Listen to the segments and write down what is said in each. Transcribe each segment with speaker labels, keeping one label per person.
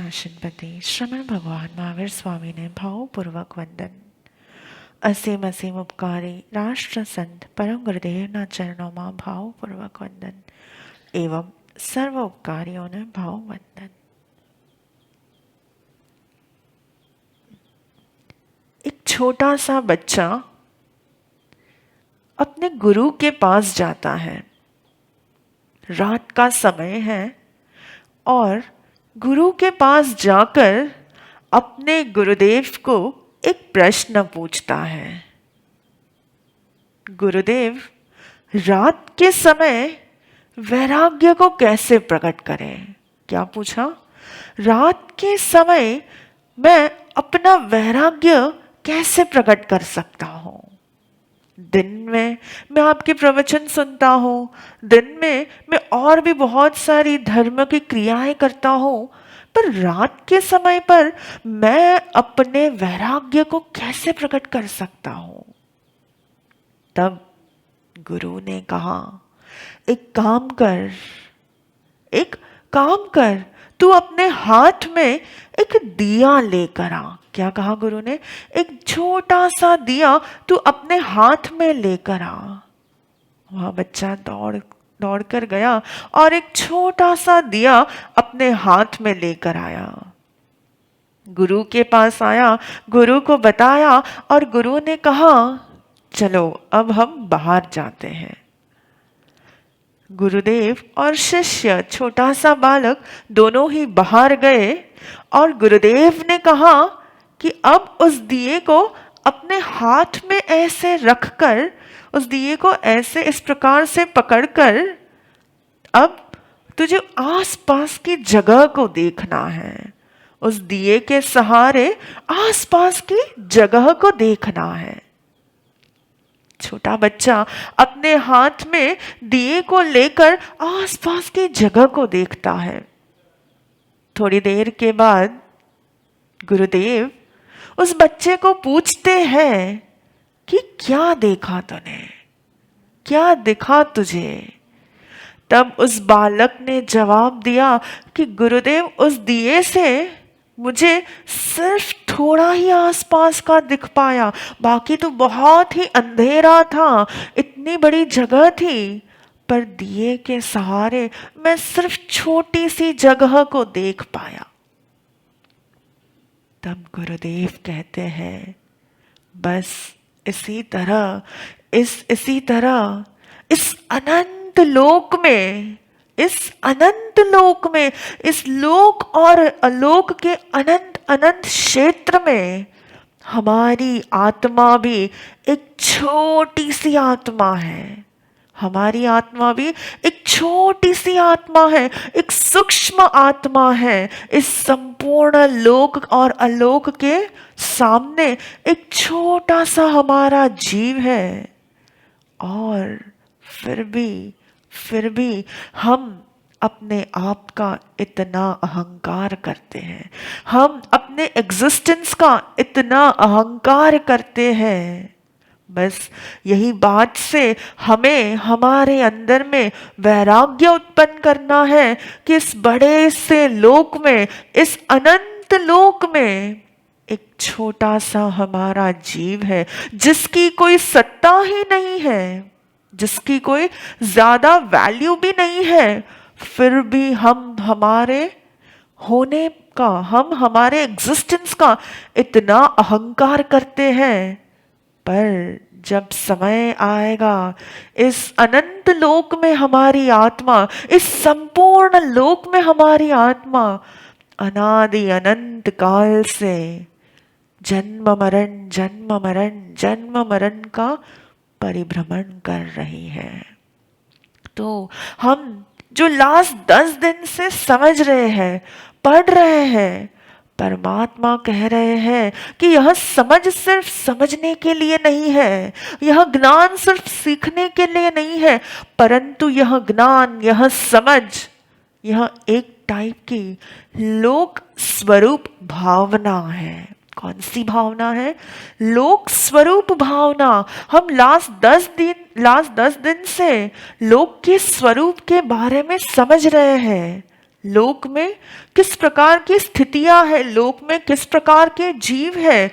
Speaker 1: शासनपति श्रमण भगवान महावीर स्वामी ने भावपूर्वक वंदन। असीम असीम उपकारी राष्ट्र संत परम गुरुदेव ना चरणों में भावपूर्वक वंदन एवं सर्व उपकारियों ने भाव वंदन। एक छोटा सा बच्चा अपने गुरु के पास जाता है। रात का समय है और गुरु के पास जाकर अपने गुरुदेव को एक प्रश्न पूछता है। गुरुदेव, रात के समय वैराग्य को कैसे प्रकट करें? क्या पूछा? रात के समय मैं अपना वैराग्य कैसे प्रकट कर सकता हूं? दिन में मैं आपके प्रवचन सुनता हूँ, दिन में मैं और भी बहुत सारी धर्म की क्रियाएं करता हूँ, पर रात के समय पर मैं अपने वैराग्य को कैसे प्रकट कर सकता हूँ? तब गुरु ने कहा, एक काम कर, तू अपने हाथ में एक दिया लेकर आ। क्या कहा गुरु ने? एक छोटा सा दिया तू अपने हाथ में लेकर आ। वह बच्चा दौड़ कर गया और एक छोटा सा दिया अपने हाथ में लेकर आया। गुरु के पास आया, गुरु को बताया और गुरु ने कहा, चलो अब हम बाहर जाते हैं। गुरुदेव और शिष्य, छोटा सा बालक, दोनों ही बाहर गए और गुरुदेव ने कहा कि अब उस दिए को अपने हाथ में ऐसे रखकर, उस दिए को ऐसे इस प्रकार से पकड़कर, अब तुझे आसपास की जगह को देखना है। उस दिए के सहारे आसपास की जगह को देखना है। छोटा बच्चा अपने हाथ में दिए को लेकर आसपास की जगह को देखता है। थोड़ी देर के बाद गुरुदेव उस बच्चे को पूछते हैं कि क्या देखा तूने, क्या दिखा तुझे? तब उस बालक ने जवाब दिया कि गुरुदेव, उस दिए से मुझे सिर्फ थोड़ा ही आसपास का दिख पाया, बाकी तो बहुत ही अंधेरा था, इतनी बड़ी जगह थी, पर दिए के सहारे मैं सिर्फ छोटी सी जगह को देख पाया। तब गुरुदेव कहते हैं, बस इसी तरह इस अनंत लोक में, इस लोक और अलोक के अनंत क्षेत्र में हमारी आत्मा भी एक छोटी सी आत्मा है। हमारी आत्मा भी एक छोटी सी आत्मा है, एक सूक्ष्म आत्मा है। इस संपूर्ण लोक और अलोक के सामने एक छोटा सा हमारा जीव है। और फिर भी हम अपने आप का इतना अहंकार करते हैं, हम अपने एग्जिस्टेंस का इतना अहंकार करते हैं। बस यही बात से हमें हमारे अंदर में वैराग्य उत्पन्न करना है कि इस बड़े से लोक में, इस अनंत लोक में एक छोटा सा हमारा जीव है, जिसकी कोई सत्ता ही नहीं है, जिसकी कोई ज्यादा वैल्यू भी नहीं है, फिर भी हम हमारे होने का, हम हमारे एग्जिस्टेंस का इतना अहंकार करते हैं। पर जब समय आएगा, इस अनंत लोक में हमारी आत्मा, इस संपूर्ण लोक में हमारी आत्मा अनादि अनंत काल से जन्म मरण जन्म मरण जन्म मरण का परिभ्रमण कर रही है। तो हम जो लास्ट 10 दिन से समझ रहे हैं, पढ़ रहे हैं, परमात्मा कह रहे हैं कि यह समझ सिर्फ समझने के लिए नहीं है, यह ज्ञान सिर्फ सीखने के लिए नहीं है, परंतु यह ज्ञान, यह समझ, यह एक टाइप की लोक स्वरूप भावना है। कौन सी भावना है? लोक स्वरूप भावना। हम लास्ट 10 दिन से लोक के स्वरूप के बारे में समझ रहे हैं। लोक में किस प्रकार की स्थितियां है, लोक में किस प्रकार के जीव है,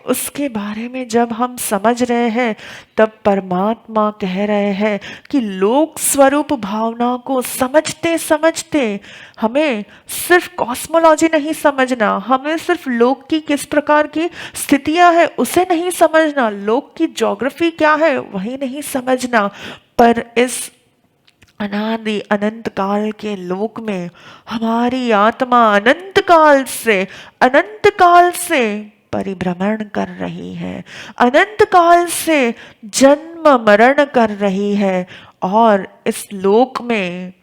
Speaker 1: उसके बारे में जब हम समझ रहे हैं, तब परमात्मा कह रहे हैं कि लोक स्वरूप भावना को समझते समझते हमें सिर्फ कॉस्मोलॉजी नहीं समझना, हमें सिर्फ लोक की किस प्रकार की स्थितियां है उसे नहीं समझना, लोक की ज्योग्राफी क्या है वही नहीं समझना, पर इस अनादि अनंत काल के लोक में हमारी आत्मा अनंत काल से परिभ्रमण कर रही है, अनंत काल से जन्म मरण कर रही है। और इस लोक में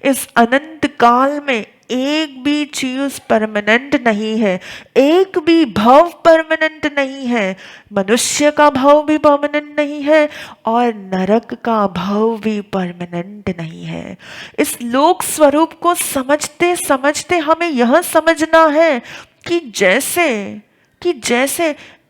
Speaker 1: इस अनंत काल में एक भी चीज परमानेंट नहीं है, एक भी भव परमानेंट नहीं है। मनुष्य का भव भी परमानेंट नहीं है और नरक का भव भी परमानेंट नहीं है। इस लोक स्वरूप को समझते समझते हमें यह समझना है कि जैसे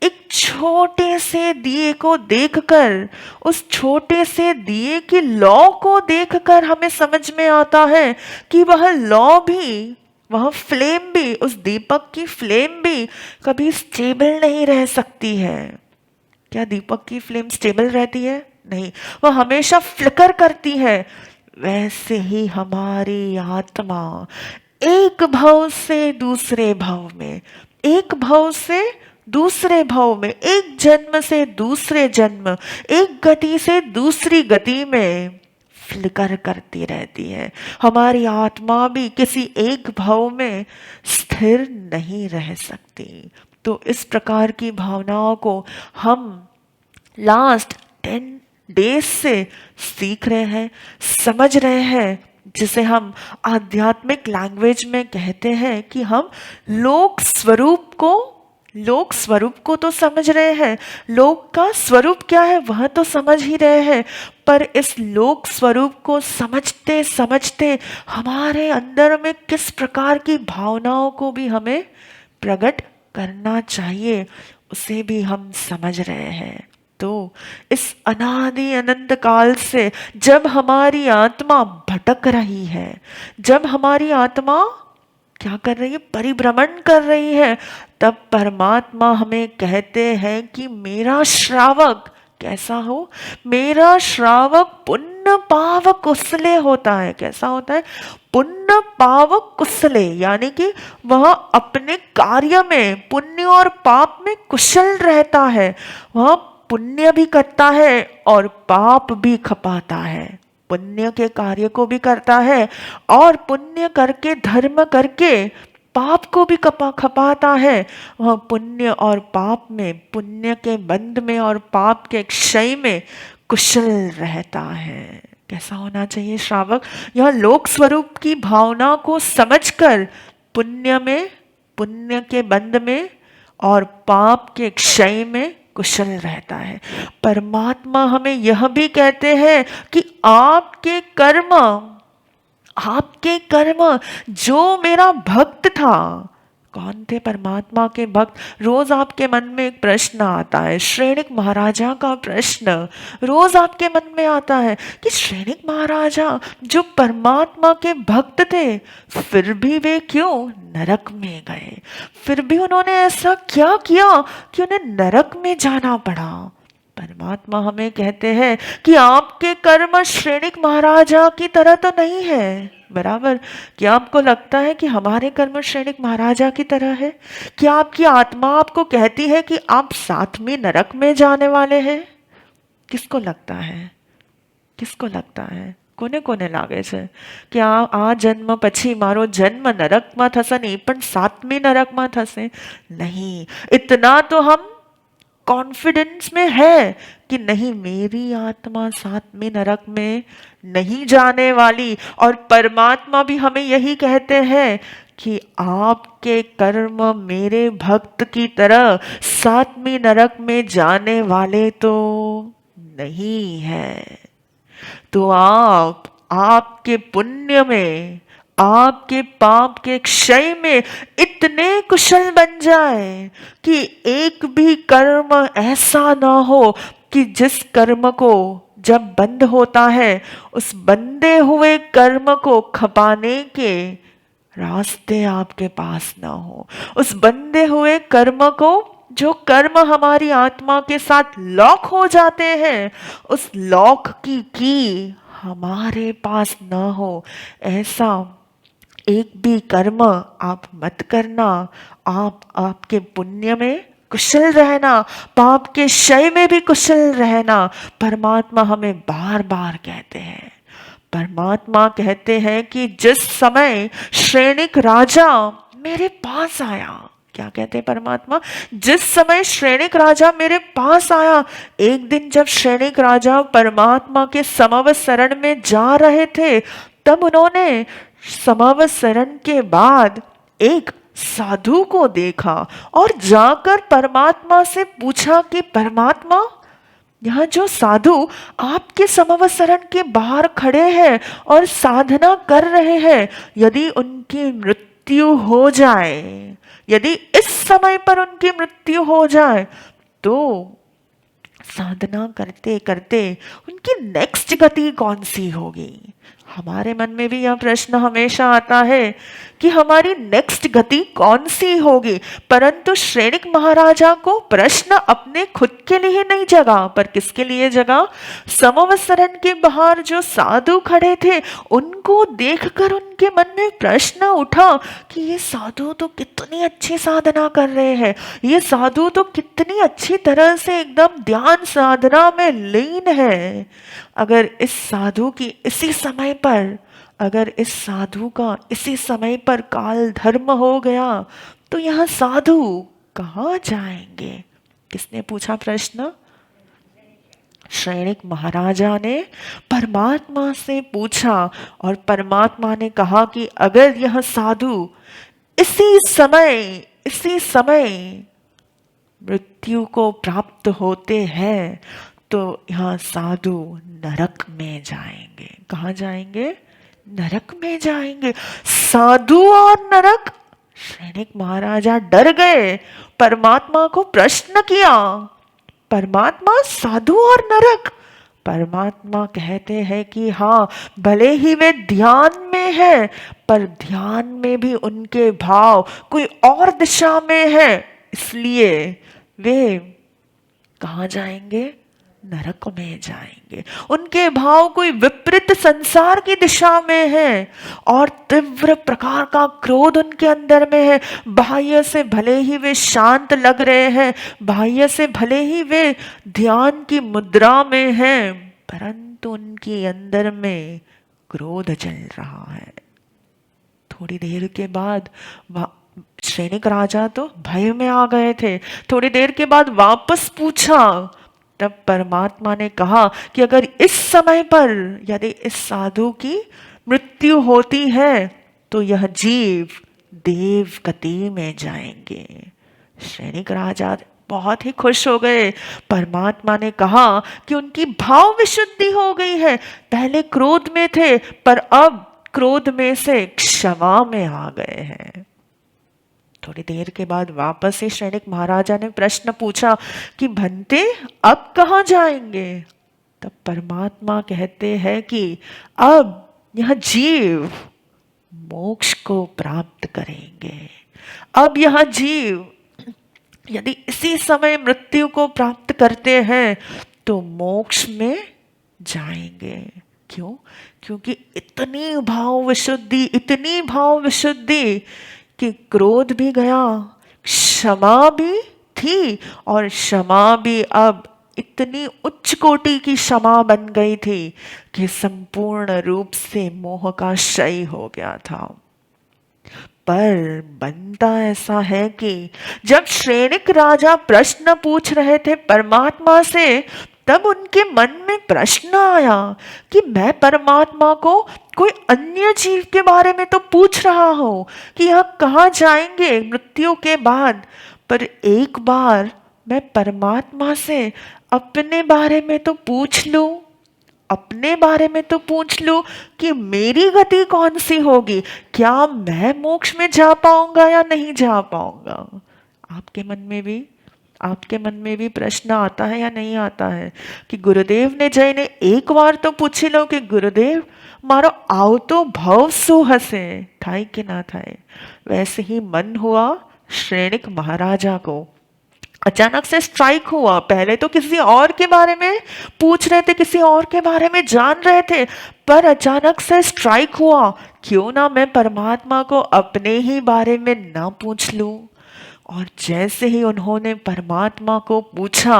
Speaker 1: एक छोटे से दिए को देखकर, उस छोटे से दिए की लौ को देखकर हमें समझ में आता है कि वह लौ भी, वह फ्लेम भी, उस दीपक की फ्लेम भी कभी स्टेबल नहीं रह सकती है। क्या दीपक की फ्लेम स्टेबल रहती है? नहीं, वह हमेशा फ्लिकर करती है। वैसे ही हमारी आत्मा एक भव से दूसरे भव में, एक भव से दूसरे भव में, एक जन्म से दूसरे जन्म, एक गति से दूसरी गति में फ्लिकर करती रहती है। हमारी आत्मा भी किसी एक भव में स्थिर नहीं रह सकती। तो इस प्रकार की भावनाओं को हम लास्ट 10 डेज से सीख रहे हैं, समझ रहे हैं, जिसे हम आध्यात्मिक लैंग्वेज में कहते हैं कि हम लोक स्वरूप को तो समझ रहे हैं, लोक का स्वरूप क्या है वह तो समझ ही रहे हैं, पर इस लोक स्वरूप को समझते समझते हमारे अंदर में किस प्रकार की भावनाओं को भी हमें प्रकट करना चाहिए उसे भी हम समझ रहे हैं। तो इस अनादि अनंत काल से जब हमारी आत्मा भटक रही है, जब हमारी आत्मा क्या कर रही है? परिभ्रमण कर रही है, तब परमात्मा हमें कहते हैं कि मेरा श्रावक कैसा हो? मेरा श्रावक पुण्य पावक कुशले होता है। कैसा होता है? पुण्य पावक कुशले, यानी कि वह अपने कार्य में, पुण्य और पाप में कुशल रहता है। वह पुण्य भी करता है और पाप भी खपाता है। पुण्य के कार्य को भी करता है और पुण्य करके, धर्म करके पाप को भी खपाता है। वह पुण्य और पाप में, पुण्य के बंध में और पाप के क्षय में कुशल रहता है। कैसा होना चाहिए श्रावक? यह लोक स्वरूप की भावना को समझकर पुण्य में, पुण्य के बंध में और पाप के क्षय में कुशल रहता है। परमात्मा हमें यह भी कहते हैं कि आपके कर्म जो मेरा भक्त था, कौन थे परमात्मा के भक्त? रोज आपके मन में एक प्रश्न आता है, श्रेणिक महाराजा का प्रश्न रोज आपके मन में आता है कि श्रेणिक महाराजा जो परमात्मा के भक्त थे, फिर भी वे क्यों नरक में गए? फिर भी उन्होंने ऐसा क्या किया कि उन्हें नरक में जाना पड़ा? परमात्मा हमें कहते हैं कि आपके कर्म श्रेणिक महाराजा की तरह तो नहीं है। बराबर? क्या आपको लगता है कि हमारे कर्म श्रेणिक महाराजा की तरह है? क्या आपकी आत्मा आपको कहती है कि आप साथ में नरक में जाने वाले हैं? किसको लगता है? किसको लगता है? કોને કોને લાગે છે કે આ જન્મ પછી મારો जन्म नरकમાં થશે ને, એ પણ 7મી नरकમાં થશે? नहीं, इतना तो हम कॉन्फिडेंस में है कि नहीं, मेरी आत्मा 7वीं नरक में नहीं जाने वाली। और परमात्मा भी हमें यही कहते हैं कि आपके कर्म मेरे भक्त की तरह 7वीं नरक में जाने वाले तो नहीं है। तो आप आपके पुण्य में, आपके पाप के क्षय में इतने कुशल बन जाए कि एक भी कर्म ऐसा ना हो कि जिस कर्म को जब बंद होता है, उस बंधे हुए कर्म को खपाने के रास्ते आपके पास ना हो। उस बंधे हुए कर्म को, जो कर्म हमारी आत्मा के साथ लॉक हो जाते हैं, उस लॉक की हमारे पास ना हो, ऐसा एक भी कर्म आप मत करना। आप आपके पुण्य में कुशल रहना, पाप के क्षय में भी कुशल रहना। परमात्मा हमें बार बार कहते हैं, परमात्मा कहते हैं कि जिस समय श्रेणिक राजा मेरे पास आया, क्या कहते हैं परमात्मा? जिस समय श्रेणिक राजा मेरे पास आया। एक दिन जब श्रेणिक राजा परमात्मा के समवत शरण में जा रहे थे, तब उन्होंने समवत शरण के बाद एक साधु को देखा और जाकर परमात्मा से पूछा कि परमात्मा, यहाँ जो साधु आपके समवत शरण के बाहर खड़े हैं और साधना कर रहे हैं, यदि उनकी मृत्यु हो जाए, यदि इस समय पर उनकी मृत्यु हो जाए, तो साधना करते करते उनकी नेक्स्ट गति कौन सी होगी? हमारे मन में भी यह प्रश्न हमेशा आता है कि हमारी नेक्स्ट गति कौन सी होगी। परंतु श्रेणिक महाराजा को प्रश्न अपने खुद के लिए नहीं जगा, पर किसके लिए जगा? समवत शरण के बाहर जो साधु खड़े थे, उनको देखकर उनके मन में प्रश्न उठा कि ये साधु तो कितनी अच्छी साधना कर रहे हैं, ये साधु तो कितनी अच्छी तरह से एकदम ध्यान साधना में लीन है। अगर इस साधु की इसी समय पर, अगर इस साधु का इसी समय पर काल धर्म हो गया, तो यह साधु कहाँ जाएंगे? किसने पूछा प्रश्न? श्रेणिक महाराजा ने परमात्मा से पूछा, और परमात्मा ने कहा कि अगर यह साधु इसी समय मृत्यु को प्राप्त होते हैं, तो यह साधु नरक में जाएंगे। कहाँ जाएंगे? नरक में जाएंगे। साधु और नरक। श्रेणिक महाराजा डर गए, परमात्मा को प्रश्न किया, परमात्मा, साधु और नरक? परमात्मा कहते हैं कि हाँ, भले ही वे ध्यान में है, पर ध्यान में भी उनके भाव कोई और दिशा में है, इसलिए वे कहाँ जाएंगे? नरक में जाएंगे। उनके भाव कोई विपरीत संसार की दिशा में है और तीव्र प्रकार का क्रोध उनके अंदर में है। बाह्य से भले ही वे शांत लग रहे हैं, बाह्य से भले ही वे ध्यान की मुद्रा में हैं, परंतु उनके अंदर में क्रोध चल रहा है। थोड़ी देर के बाद श्रेणिक राजा तो भय में आ गए थे। थोड़ी देर के बाद वापस पूछा, तब परमात्मा ने कहा कि अगर इस समय पर यदि इस साधु की मृत्यु होती है, तो यह जीव देव गति में जाएंगे। श्रेणिक राजा बहुत ही खुश हो गए। परमात्मा ने कहा कि उनकी भाव विशुद्धि हो गई है। पहले क्रोध में थे, पर अब क्रोध में से क्षमा में आ गए हैं। थोड़ी देर के बाद वापस से श्रेणिक महाराजा ने प्रश्न पूछा कि भंते, अब कहाँ जाएंगे? तब परमात्मा कहते हैं कि अब यह जीव मोक्ष को प्राप्त करेंगे। अब यह जीव यदि इसी समय मृत्यु को प्राप्त करते हैं, तो मोक्ष में जाएंगे। क्यों? क्योंकि इतनी भाव विशुद्धि कि क्रोध भी गया, क्षमा भी थी, और क्षमा भी अब इतनी उच्च कोटि की क्षमा बन गई थी कि संपूर्ण रूप से मोह का क्षय हो गया था। पर बनता ऐसा है कि जब श्रेणिक राजा प्रश्न पूछ रहे थे परमात्मा से, तब उनके मन में प्रश्न आया कि मैं परमात्मा को कोई अन्य जीव के बारे में तो पूछ रहा हूं कि यह कहाँ जाएंगे मृत्यु के बाद, पर एक बार मैं परमात्मा से अपने बारे में तो पूछ लूं, अपने बारे में तो पूछ लूं कि मेरी गति कौन सी होगी, क्या मैं मोक्ष में जा पाऊंगा या नहीं जा पाऊंगा। आपके मन में भी प्रश्न आता है या नहीं आता है कि गुरुदेव ने जय ने एक बार तो पूछी लो कि गुरुदेव मारो आओ तो भाव सो हसे थाई कि ना थाए। वैसे ही मन हुआ श्रेणिक महाराजा को। अचानक से स्ट्राइक हुआ। पहले तो किसी और के बारे में पूछ रहे थे, किसी और के बारे में जान रहे थे, पर अचानक से स्ट्राइक हुआ, क्यों ना मैं परमात्मा को अपने ही बारे में ना पूछ लूं। और जैसे ही उन्होंने परमात्मा को पूछा,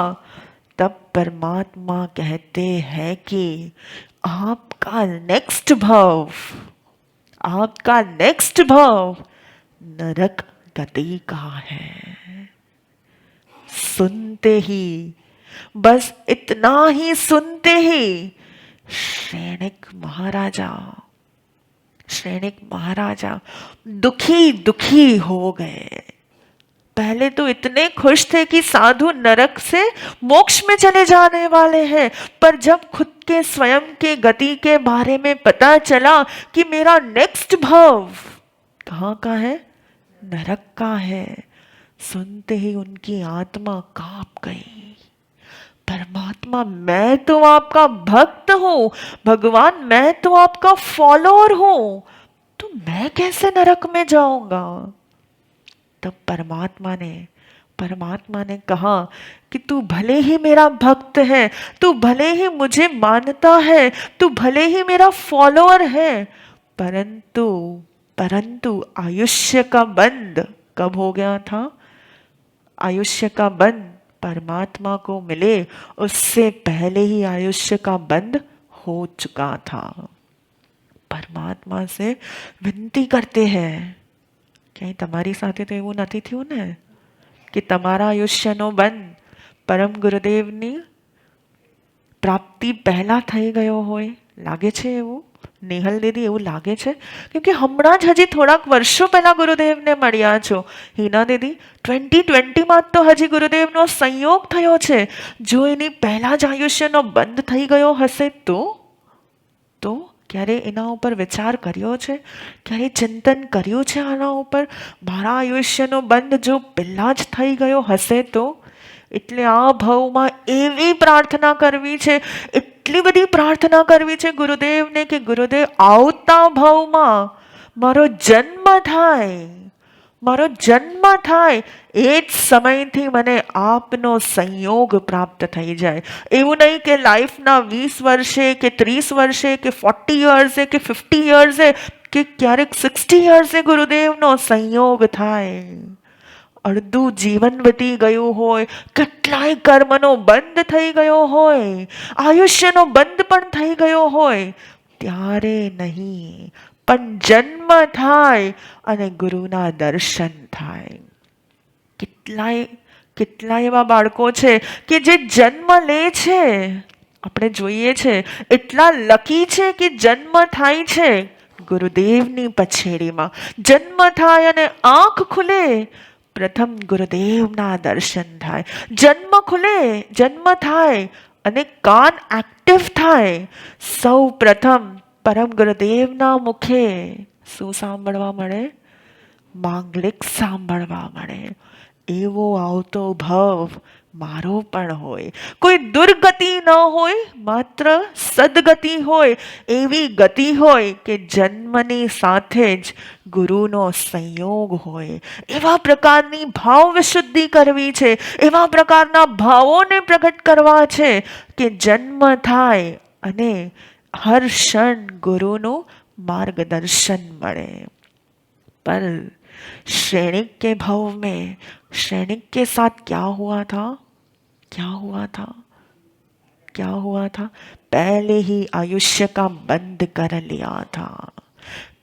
Speaker 1: तब परमात्मा कहते हैं कि आपका नेक्स्ट भाव नरक गति का है। सुनते ही, बस इतना ही सुनते ही श्रेणिक महाराजा दुखी दुखी हो गए। पहले तो इतने खुश थे कि साधु नरक से मोक्ष में चले जाने वाले हैं, पर जब खुद के स्वयं के गति के बारे में पता चला कि मेरा नेक्स्ट भाव कहाँ का है, नरक का है, सुनते ही उनकी आत्मा कांप गई। परमात्मा मैं तो आपका भक्त हूं, भगवान मैं तो आपका फॉलोअर हूं, तो मैं कैसे नरक में जाऊंगा। तब परमात्मा ने कहा कि तू भले ही मेरा भक्त है, तू भले ही मुझे मानता है, तू भले ही मेरा फॉलोअर है, परंतु आयुष्य का बंध कब हो गया था। आयुष्य का बंध परमात्मा को मिले उससे पहले ही आयुष्य का बंध हो चुका था। परमात्मा से विनती करते हैं, ક્યાંય તમારી સાથે તો એવું નથી થયું ને કે તમારા આયુષ્યનો બંધ પરમ ગુરુદેવની પ્રાપ્તિ પહેલા થઈ ગયો હોય, લાગે છે એવું નેહલ દીદી, એવું લાગે છે? કેમકે હમણાં જ હજી થોડાક વર્ષો પહેલા ગુરુદેવને મળ્યા છો હિના દીદી, 2020માં તો હજી ગુરુદેવનો સંયોગ થયો છે। જો એની પહેલા જ આયુષ્યનો બંધ થઈ ગયો હશે તો ક્યારે એના ઉપર વિચાર કર્યો છે, ક્યારે ચિંતન કર્યું છે આના ઉપર? મારા આયુષ્યનો બંધ જો પહેલા જ થઈ ગયો હશે તો? એટલે આ ભાવમાં એવી પ્રાર્થના કરવી છે, એટલી બધી પ્રાર્થના કરવી છે ગુરુદેવને કે ગુરુદેવ આવતા ભાવમાં મારો જન્મ થાય, એ જ સમયથી મને આપનો સંયોગ પ્રાપ્ત થઈ જાય। એવું નહીં કે લાઈફના 20 વર્ષે કે 30 વર્ષે કે 40 યર્સે કે 50 યર્સે કે ક્યારેક 60 યર્સે ગુરુદેવનો સંયોગ થાય। અડધું જીવન વીતી ગયું હોય, કેટલાય કર્મનો બંધ થઈ ગયો હોય, આયુષ્યનો બંધ પણ થઈ ગયો હોય, ત્યારે નહીં, પણ જન્મ થાય અને ગુરુના દર્શન થાય। કેટલાય એવા બાળકો છે કે જે જન્મ લે છે, આપણે જોઈએ છે એટલા લકી છે કે જન્મ થાય છે ગુરુદેવની પછેડીમાં, જન્મ થાય અને આંખ ખુલે પ્રથમ ગુરુદેવના દર્શન થાય, જન્મ થાય અને કાન એક્ટિવ થાય, સૌ પ્રથમ પરમ ગુરુદેવના મુખે શું સાંભળવા મળે? માંગલિક સાંભળવા મળે। એવો આવતો ભાવ મારો પણ હોય, કોઈ દુર્ગતિ ન હોય, માત્ર સદગતિ હોય, એવી ગતિ હોય કે જન્મની સાથે જ ગુરુનો સંયોગ હોય। એવા પ્રકારની ભાવ વિશુદ્ધિ કરવી છે, એવા પ્રકારના ભાવોને પ્રગટ કરવા છે કે જન્મ થાય અને હર ક્ષણ ગુરુનું માર્ગદર્શન મળે। पर श्रेणिक के भाव में श्रेणिक के साथ क्या हुआ था? क्या हुआ था? पहले ही आयुष्य का बंद कर लिया था,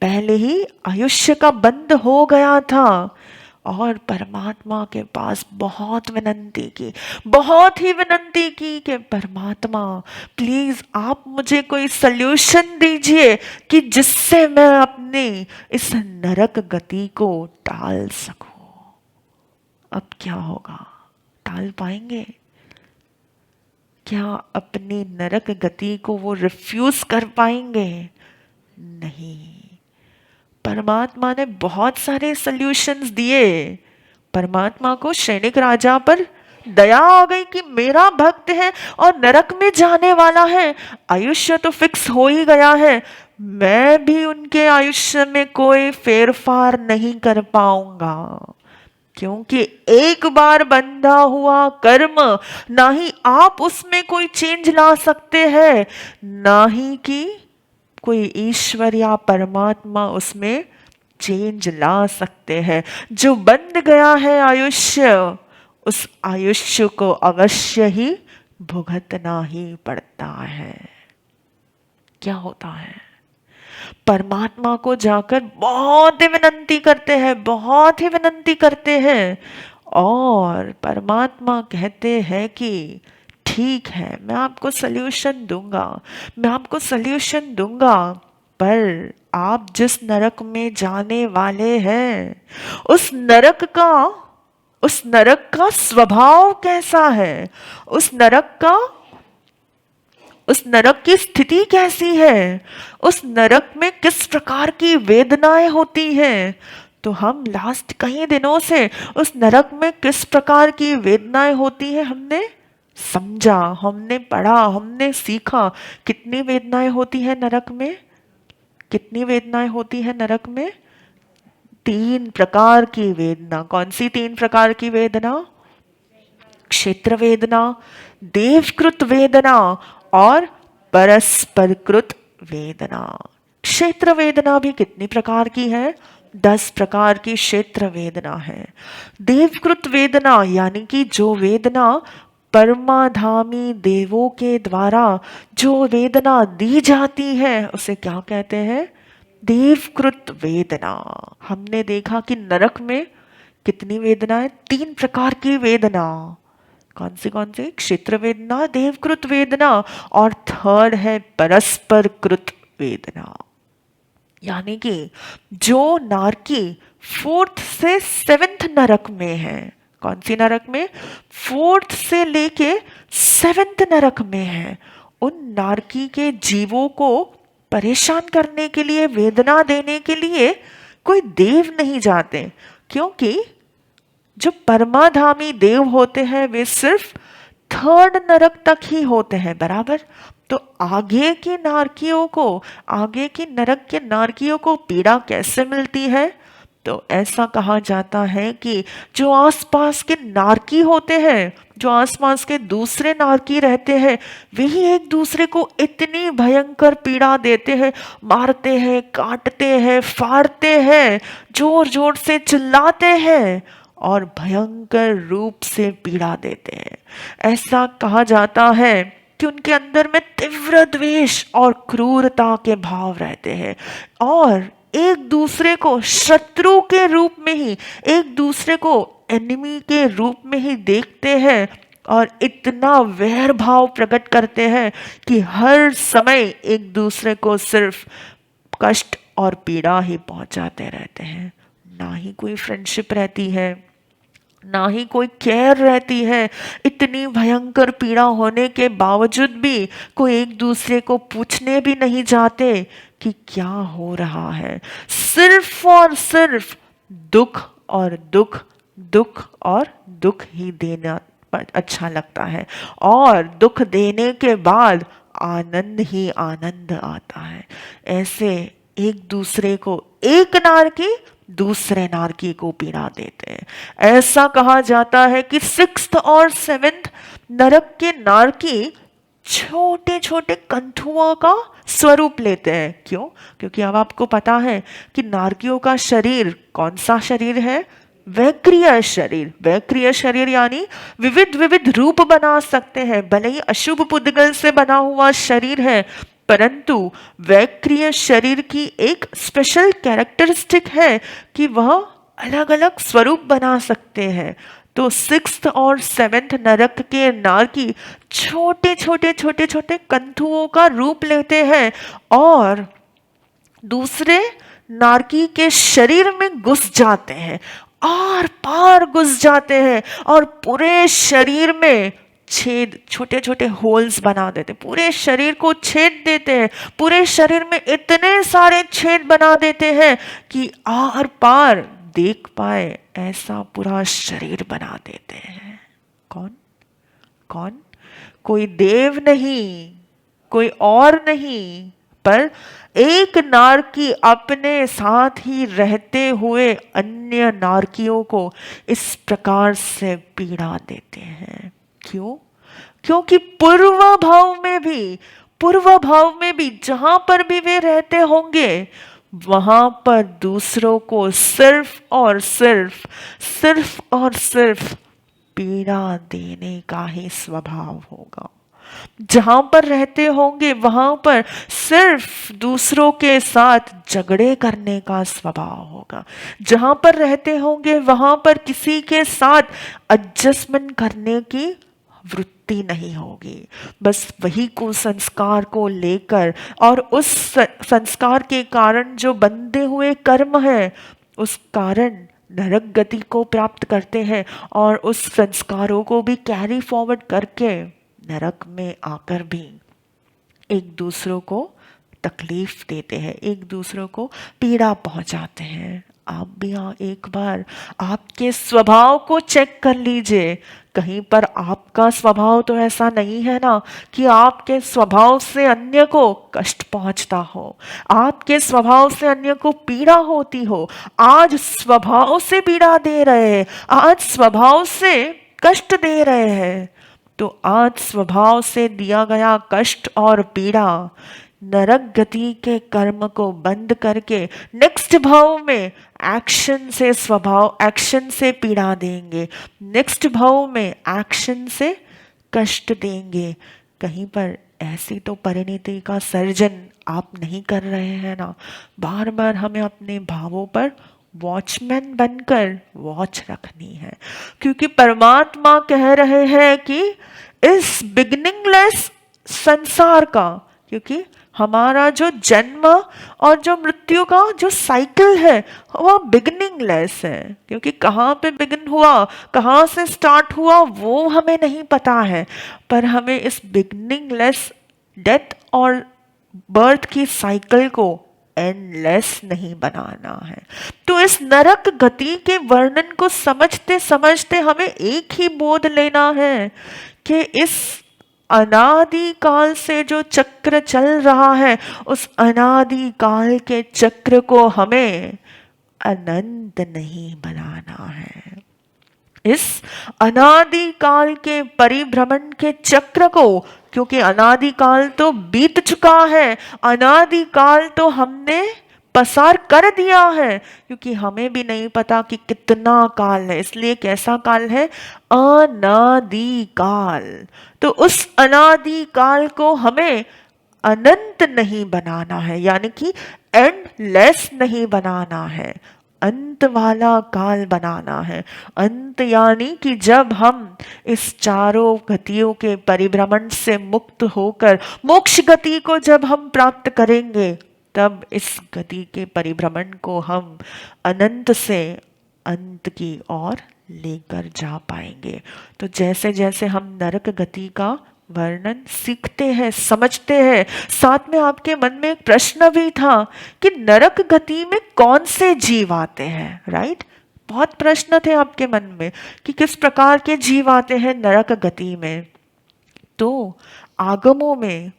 Speaker 1: पहले ही आयुष्य का बंद हो गया था। और परमात्मा के पास बहुत विनंती की, बहुत ही विनंती की कि परमात्मा प्लीज आप मुझे कोई सल्यूशन दीजिए कि जिससे मैं अपनी इस नरक गति को टाल सकूं। अब क्या होगा? टाल पाएंगे क्या? अपनी नरक गति को वो रिफ्यूज कर पाएंगे? नहीं। परमात्मा ने बहुत सारे सल्यूशंस दिए। परमात्मा को सैनिक राजा पर दया आ गई कि मेरा भक्त है और नरक में जाने वाला है, आयुष्य तो फिक्स हो ही गया है, मैं भी उनके आयुष्य में कोई फेरफार नहीं कर पाऊंगा, क्योंकि एक बार बंधा हुआ कर्म, ना ही आप उसमें कोई चेंज ला सकते हैं, ना ही कि कोई ईश्वर या परमात्मा उसमें चेंज ला सकते हैं। जो बंध गया है आयुष्य, उस आयुष्य को अवश्य ही भुगतना ही पड़ता है। क्या होता है? परमात्मा को जाकर बहुत ही विनंती करते हैं, बहुत ही विनंती करते हैं, और परमात्मा कहते हैं कि ठीक है, मैं आपको सल्यूशन दूंगा, मैं आपको सल्यूशन दूंगा, पर आप जिस नरक में जाने वाले हैं, उस नरक का स्वभाव कैसा है, उस नरक की स्थिति कैसी है, उस नरक में किस प्रकार की वेदनाएं होती हैं। तो हम लास्ट कई दिनों से उस नरक में किस प्रकार की वेदनाएं होती हैं हमने समझा, हमने पढ़ा, हमने सीखा। कितनी वेदनाएं होती है नरक में? कितनी वेदनाएं होती है नरक में? 3 प्रकार की वेदना। कौन सी 3 प्रकार की वेदना? क्षेत्र वेदना, देवकृत वेदना और परस्परकृत वेदना। क्षेत्र वेदना भी कितनी प्रकार की है? 10 प्रकार की क्षेत्र वेदना है। देवकृत वेदना यानी कि जो वेदना परमाधामी देवों के द्वारा जो वेदना दी जाती है, उसे क्या कहते हैं? देवकृत वेदना। हमने देखा कि नरक में कितनी वेदना है? 3 प्रकार की वेदना। कौन सी? क्षेत्र वेदना, देवकृत वेदना, और थर्ड है परस्पर कृत वेदना। यानी कि जो नारकी 4th से 7th नरक में है, कौन सी नरक में? 4th से लेके 7th नरक में है, उन नारकी के जीवों को परेशान करने के लिए, वेदना देने के लिए कोई देव नहीं जाते, क्योंकि जो परमाधामी देव होते हैं वे सिर्फ 3rd नरक तक ही होते हैं, बराबर। तो आगे की नारकियों को, आगे की नरक के नारकियों को पीड़ा कैसे मिलती है? तो ऐसा कहा जाता है कि जो आसपास के नारकी होते हैं, जो आसपास के दूसरे नारकी रहते हैं, वही एक दूसरे को इतनी भयंकर पीड़ा देते हैं, मारते हैं, काटते हैं, फाड़ते हैं, जोर जोर से चिल्लाते हैं और भयंकर रूप से पीड़ा देते हैं। ऐसा कहा जाता है कि उनके अंदर में तीव्र द्वेष और क्रूरता के भाव रहते हैं, और एक दूसरे को शत्रु के रूप में ही, एक दूसरे को एनिमी के रूप में ही देखते हैं, और इतना वैर भाव प्रकट करते हैं कि हर समय एक दूसरे को सिर्फ कष्ट और पीड़ा ही पहुंचाते रहते हैं। ना ही कोई फ्रेंडशिप रहती है, ना ही कोई केयर रहती है। इतनी भयंकर पीड़ा होने के बावजूद भी कोई एक दूसरे को पूछने भी नहीं जाते कि क्या हो रहा है। सिर्फ और सिर्फ दुख और दुख, दुख और दुख ही देना अच्छा लगता है, और दुख देने के बाद आनंद ही आनंद आता है। ऐसे एक दूसरे को, एक नारकी दूसरे नारकी को पीड़ा देते हैं। ऐसा कहा जाता है कि 6th और 7th नरक के नारकी छोटे छोटे कंठुओं का स्वरूप लेते हैं। क्यों? क्योंकि अब आपको पता है कि नारकियों का शरीर कौन सा शरीर है? वैक्रिय शरीर, वैक्रिय शरीर यानी विविध विविध रूप बना सकते हैं। भले ही अशुभ पुद्गल से बना हुआ शरीर है, परंतु वैक्रिय शरीर की एक स्पेशल कैरेक्टरिस्टिक है कि वह अलग अलग स्वरूप बना सकते हैं। तो 6th और 7th नरक के नारकी छोटे छोटे छोटे छोटे कंथुओं का रूप लेते हैं और दूसरे नारकी के शरीर में घुस जाते हैं, आर पार घुस जाते हैं और पूरे शरीर में छेद, छोटे छोटे होल्स बना देते, पूरे शरीर को छेद देते हैं, पूरे शरीर में इतने सारे छेद बना देते हैं कि आर पार देख पाए ऐसा पूरा शरीर बना देते हैं। कौन कौन? कोई देव नहीं, कोई और नहीं, पर एक नारकी अपने साथ ही रहते हुए अन्य नारकियों को इस प्रकार से पीड़ा देते हैं। क्यों? क्योंकि पूर्व भाव में भी जहां पर भी वे रहते होंगे वहां पर दूसरों को सिर्फ और सिर्फ पीड़ा देने का ही स्वभाव होगा। जहां पर रहते होंगे वहां पर सिर्फ दूसरों के साथ झगड़े करने का स्वभाव होगा। जहां पर रहते होंगे वहां पर किसी के साथ एडजस्टमेंट करने की वृत्ति नहीं होगी। बस वही कुसंस्कार को लेकर और उस संस्कार के कारण जो बंधे हुए कर्म है उस कारण नरक गति को प्राप्त करते हैं और उस संस्कारों को भी कैरी फॉरवर्ड करके नरक में आकर भी एक दूसरों को तकलीफ देते हैं, एक दूसरों को पीड़ा पहुंचाते हैं। आप भी यहाँ एक बार आपके स्वभाव को चेक कर लीजिए। कहीं पर आपका स्वभाव तो ऐसा नहीं है ना कि आपके स्वभाव से अन्य को कष्ट पहुंचता हो, आपके स्वभाव से अन्य को पीड़ा होती हो। आज स्वभाव से पीड़ा दे रहे हैं, आज स्वभाव से कष्ट दे रहे हैं, तो आज स्वभाव से दिया गया कष्ट और पीड़ा नरक गति के कर्म को बंद करके नेक्स्ट भाव में एक्शन से पीड़ा देंगे, नेक्स्ट भाव में एक्शन से कष्ट देंगे। कहीं पर ऐसी तो परिणति का सर्जन आप नहीं कर रहे हैं ना। बार बार हमें अपने भावों पर वॉचमैन बनकर वॉच रखनी है, क्योंकि परमात्मा कह रहे हैं कि इस बिगिनिंगलेस संसार का, क्योंकि हमारा जो जन्म और जो मृत्यु का जो साइकिल है वह बिगिनिंगलेस है, क्योंकि कहाँ पे बिगिन हुआ, कहाँ से स्टार्ट हुआ वो हमें नहीं पता है, पर हमें इस बिगिनिंगलेस डेथ और बर्थ की साइकिल को एंडलेस नहीं बनाना है। तो इस नरक गति के वर्णन को समझते समझते हमें एक ही बोध लेना है कि इस अनादि काल से जो चक्र चल रहा है उस अनादि काल के चक्र को हमें अनंत नहीं बनाना है। इस अनादि काल के परिभ्रमण के चक्र को, क्योंकि अनादि काल तो बीत चुका है, अनादि काल तो हमने पसार कर दिया है, क्योंकि हमें भी नहीं पता कि कितना काल है, इसलिए कैसा काल है? अनादि काल। तो उस अनादि काल को हमें अनंत नहीं बनाना है, यानी कि एंडलेस नहीं बनाना है, अंत वाला काल बनाना है। अंत यानी कि जब हम इस चारों गतियों के परिभ्रमण से मुक्त होकर मोक्ष गति को जब हम प्राप्त करेंगे, तब इस गति के परिभ्रमण को हम अनंत से अंत की ओर लेकर जा पाएंगे। तो जैसे जैसे हम नरक गति का वर्णन सीखते हैं, समझते हैं, साथ में आपके मन में एक प्रश्न भी था कि नरक गति में कौन से जीव आते हैं, राइट? बहुत प्रश्न थे आपके मन में कि किस प्रकार के जीव आते हैं नरक गति में। तो आगमों में,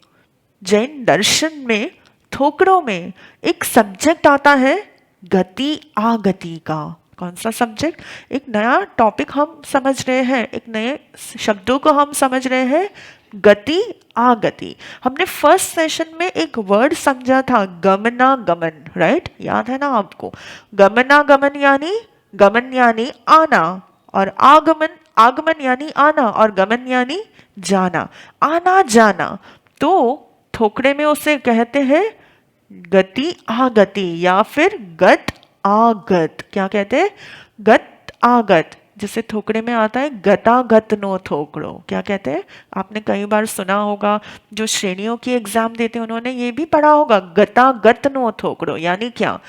Speaker 1: जैन दर्शन में, थोकड़ों में एक सब्जेक्ट आता है गति आगति का। कौन सा सब्जेक्ट? एक नया टॉपिक हम समझ रहे हैं, एक नए शब्दों को हम समझ रहे हैं, गति आगति। हमने फर्स्ट सेशन में एक वर्ड समझा था गमनागमन, राइट? याद है ना आपको? गमनागमन यानी गमन यानी आना, और आगमन, आगमन यानी आना, और गमन यानी जाना, आना जाना। तो थोकड़े में उसे कहते हैं गति आगति, या फिर गत आगत। क्या कहते हैं? गत आगत। जिसे थोकड़े में आता है गतागत नो थोकड़ो। क्या कहते हैं? आपने कई बार सुना होगा, जो श्रेणियों की एग्जाम देते हैं उन्होंने ये भी पढ़ा होगा, गतागत नो थोकड़ो। यानी क्या?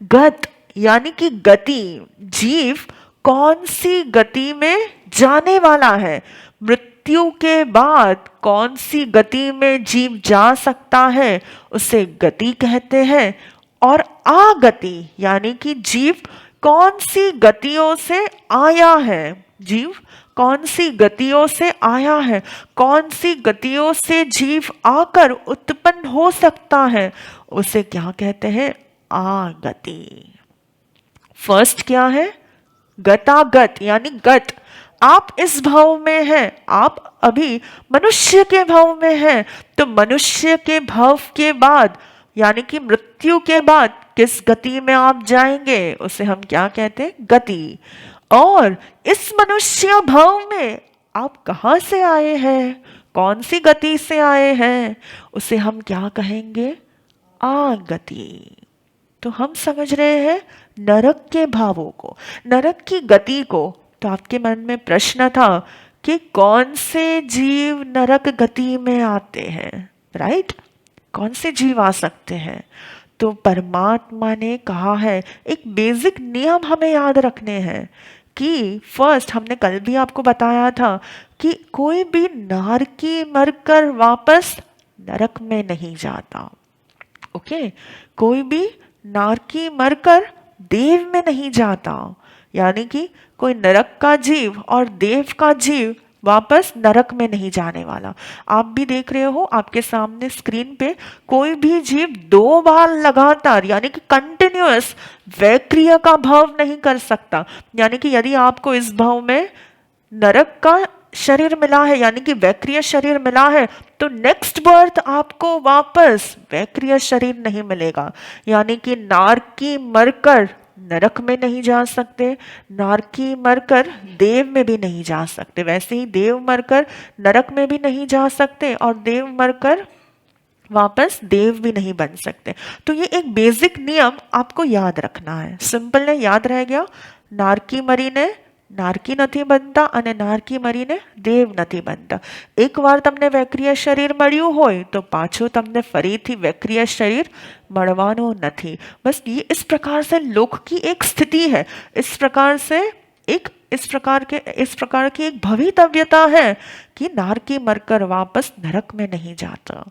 Speaker 1: गत यानी कि गति, जीव कौन सी गति में जाने वाला है, मृत्यु के बाद कौन सी गति में जीव जा सकता है, उसे गति कहते हैं। और आगति यानी कि जीव कौन सी गतियों से आया है, जीव कौन सी गतियों से आया है, कौन सी गतियों से जीव आकर उत्पन्न हो सकता है, उसे क्या कहते हैं? आगति। फर्स्ट क्या है? गतागत यानी गत। आप इस भाव में हैं, आप अभी मनुष्य के भाव में हैं, तो मनुष्य के भाव के बाद यानी कि मृत्यु के बाद किस गति में आप जाएंगे, उसे हम क्या कहते हैं? गति। और इस मनुष्य भाव में आप कहां से आए हैं, कौन सी गति से आए हैं, उसे हम क्या कहेंगे? आगति। तो हम समझ रहे हैं नरक के भावों को, नरक की गति को। तो आपके मन में प्रश्न था कि कौन से जीव नरक गति में आते हैं, राइट? कौन से जीव आ सकते हैं? तो परमात्मा ने कहा है, एक बेसिक नियम हमें याद रखने हैं कि फर्स्ट, हमने कल भी आपको बताया था कि कोई भी नारकी मरकर वापस नरक में नहीं जाता। ओके, कोई भी नारकी मरकर देव में नहीं जाता। यानी कि कोई नरक का जीव और देव का जीव वापस नरक में नहीं जाने वाला। आप भी देख रहे हो आपके सामने स्क्रीन पे, कोई भी जीव 2 बार लगातार यानी कि कंटिन्यूअस वैक्रिय का भाव नहीं कर सकता। यानी कि यदि आपको इस भाव में नरक का शरीर मिला है यानी कि वैक्रिय शरीर मिला है, तो नेक्स्ट बर्थ आपको वापस वैक्रिय शरीर नहीं मिलेगा। यानी कि नारकी मरकर नरक में नहीं जा सकते, नारकी मरकर देव में भी नहीं जा सकते, वैसे ही देव मरकर नरक में भी नहीं जा सकते, और देव मरकर वापस देव भी नहीं बन सकते। तो ये एक बेसिक नियम आपको याद रखना है। सिंपल है, याद रह गया। नारकी मरी ने નારકી નથી બનતા અને નારકી મરીને દેવ નથી બનતા। એકવાર તમને વૈક્રિય શરીર મળ્યું હોય તો પાછું તમને ફરીથી વૈક્રિય શરીર મળવાનું નથી। બસ ये इस प्रकार से लोक की एक स्थिति है, इस प्रकार से एक इस प्रकार की एक भवितव्यता है कि नारकी मरकर वापस नरक में नहीं जाता।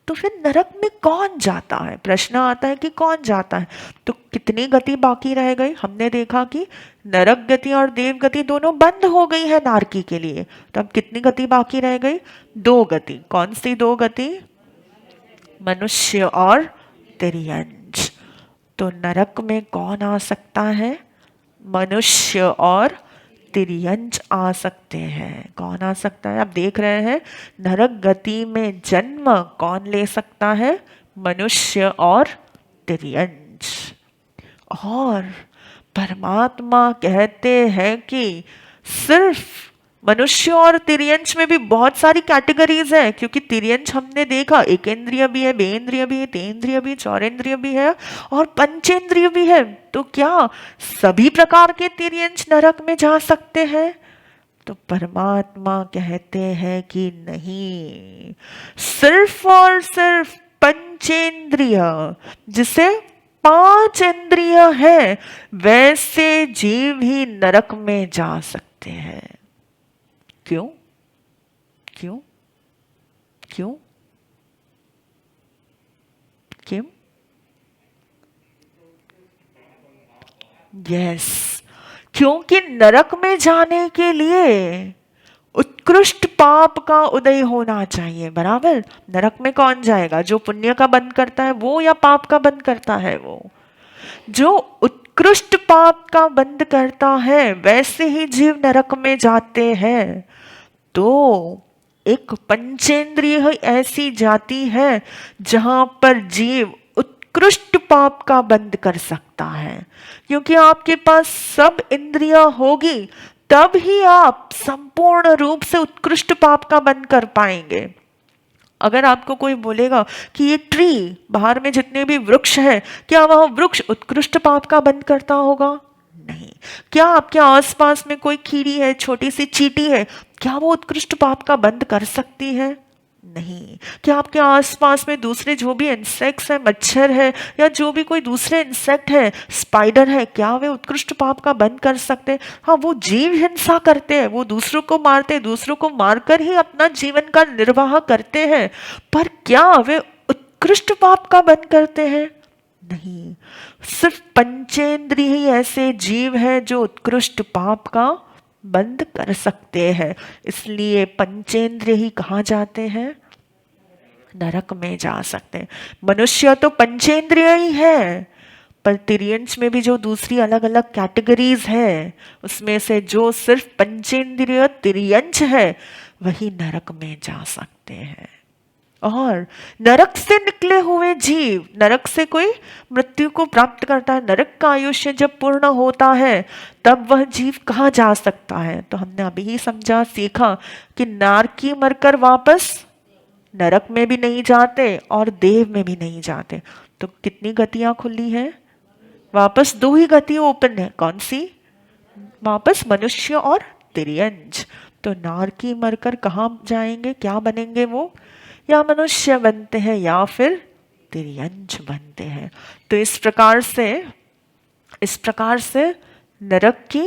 Speaker 1: तो फिर नरक में कौन जाता है? प्रश्न आता है कि कौन जाता है। तो कितनी गति बाकी रह गई? हमने देखा कि नरक गति और देव गति दोनों बंद हो गई है नारकी के लिए। तो अब कितनी गति बाकी रह गई? 2 गति। कौन सी 2 गति? मनुष्य और तिर्यंच। तो नरक में कौन आ सकता है? मनुष्य और तिर्यंच आ सकते हैं। कौन आ सकता है? आप देख रहे हैं नरक गति में जन्म कौन ले सकता है? मनुष्य और तिर्यंच। और परमात्मा कहते हैं कि सिर्फ मनुष्य और तिर्यंच में भी बहुत सारी कैटेगरीज हैं, क्योंकि तिर्यंच हमने देखा एकेंद्रिय भी है, बेंद्रिय भी है, तेंद्रिय भी, चौरेंद्रिय भी है और पंचेंद्रिय भी है। तो क्या सभी प्रकार के तिर्यंच नरक में जा सकते हैं? तो परमात्मा कहते हैं कि नहीं, सिर्फ और सिर्फ पंचेंद्रिय, जिसे 5 इंद्रिय है, वैसे जीव ही नरक में जा सकते हैं। क्यों? क्यों? क्यों? क्यों? यस, क्योंकि नरक में जाने के लिए उत्कृष्ट पाप का उदय होना चाहिए। बराबर? नरक में कौन जाएगा? जो पुण्य का बंद करता है वो, या पाप का बंद करता है वो? जो उत्कृष्ट पाप का बंद करता है वैसे ही जीव नरक में जाते हैं। तो एक पंचेंद्रिय ऐसी जाति है जहां पर जीव उत्कृष्ट पाप का बंद कर सकता है। क्योंकि आपके पास सब इंद्रियां होगी तब ही आप संपूर्ण रूप से उत्कृष्ट पाप का बंद कर पाएंगे। अगर आपको कोई बोलेगा कि ये ट्री, बाहर में जितने भी वृक्ष है, क्या वह वृक्ष उत्कृष्ट पाप का बंद करता होगा? नहीं। क्या आपके आसपास में कोई कीड़ी है, छोटी सी चींटी है, क्या वो उत्कृष्ट पाप का बंद कर सकती है? नहीं। क्या आपके आसपास में दूसरे जो भी इंसेक्ट्स है, मच्छर है या जो भी कोई दूसरे इंसेक्ट है, स्पाइडर है, क्या वे उत्कृष्ट पाप का बंद कर सकते हैं? हाँ, वो जीव हिंसा करते हैं, वो दूसरों को मारते हैं, दूसरों को मारकर ही अपना जीवन का निर्वाह करते हैं, पर क्या वे उत्कृष्ट पाप का बंद करते हैं? नहीं। सिर्फ पंचेंद्रिय ही ऐसे जीव हैं जो उत्कृष्ट पाप का बंद कर सकते हैं। इसलिए पंचेंद्रिय ही कहाँ जाते हैं? नरक में जा सकते हैं। मनुष्य तो पंचेंद्रिय ही है, पर तिर्यंच में भी जो दूसरी अलग अलग कैटेगरीज है, उसमें से जो सिर्फ पंचेंद्रिय तिर्यंच है वही नरक में जा सकते हैं। और नरक से निकले हुए जीव, नरक से कोई मृत्यु को प्राप्त करता है, नरक का आयुष्य जब पूर्ण होता है तब वह जीव कहाँ जा सकता है? तो हमने अभी ही समझा, सीखा कि नारकी मरकर वापस नरक में भी नहीं जाते और देव में भी नहीं जाते। तो कितनी गतियां खुली हैं? वापस दो ही गति ओपन है। कौन सी? वापस मनुष्य और तिर्यंच। तो नारकी मरकर कहाँ जाएंगे, क्या बनेंगे वो? या मनुष्य बनते हैं या फिर तिर्यंच बनते हैं। तो इस प्रकार से नरक की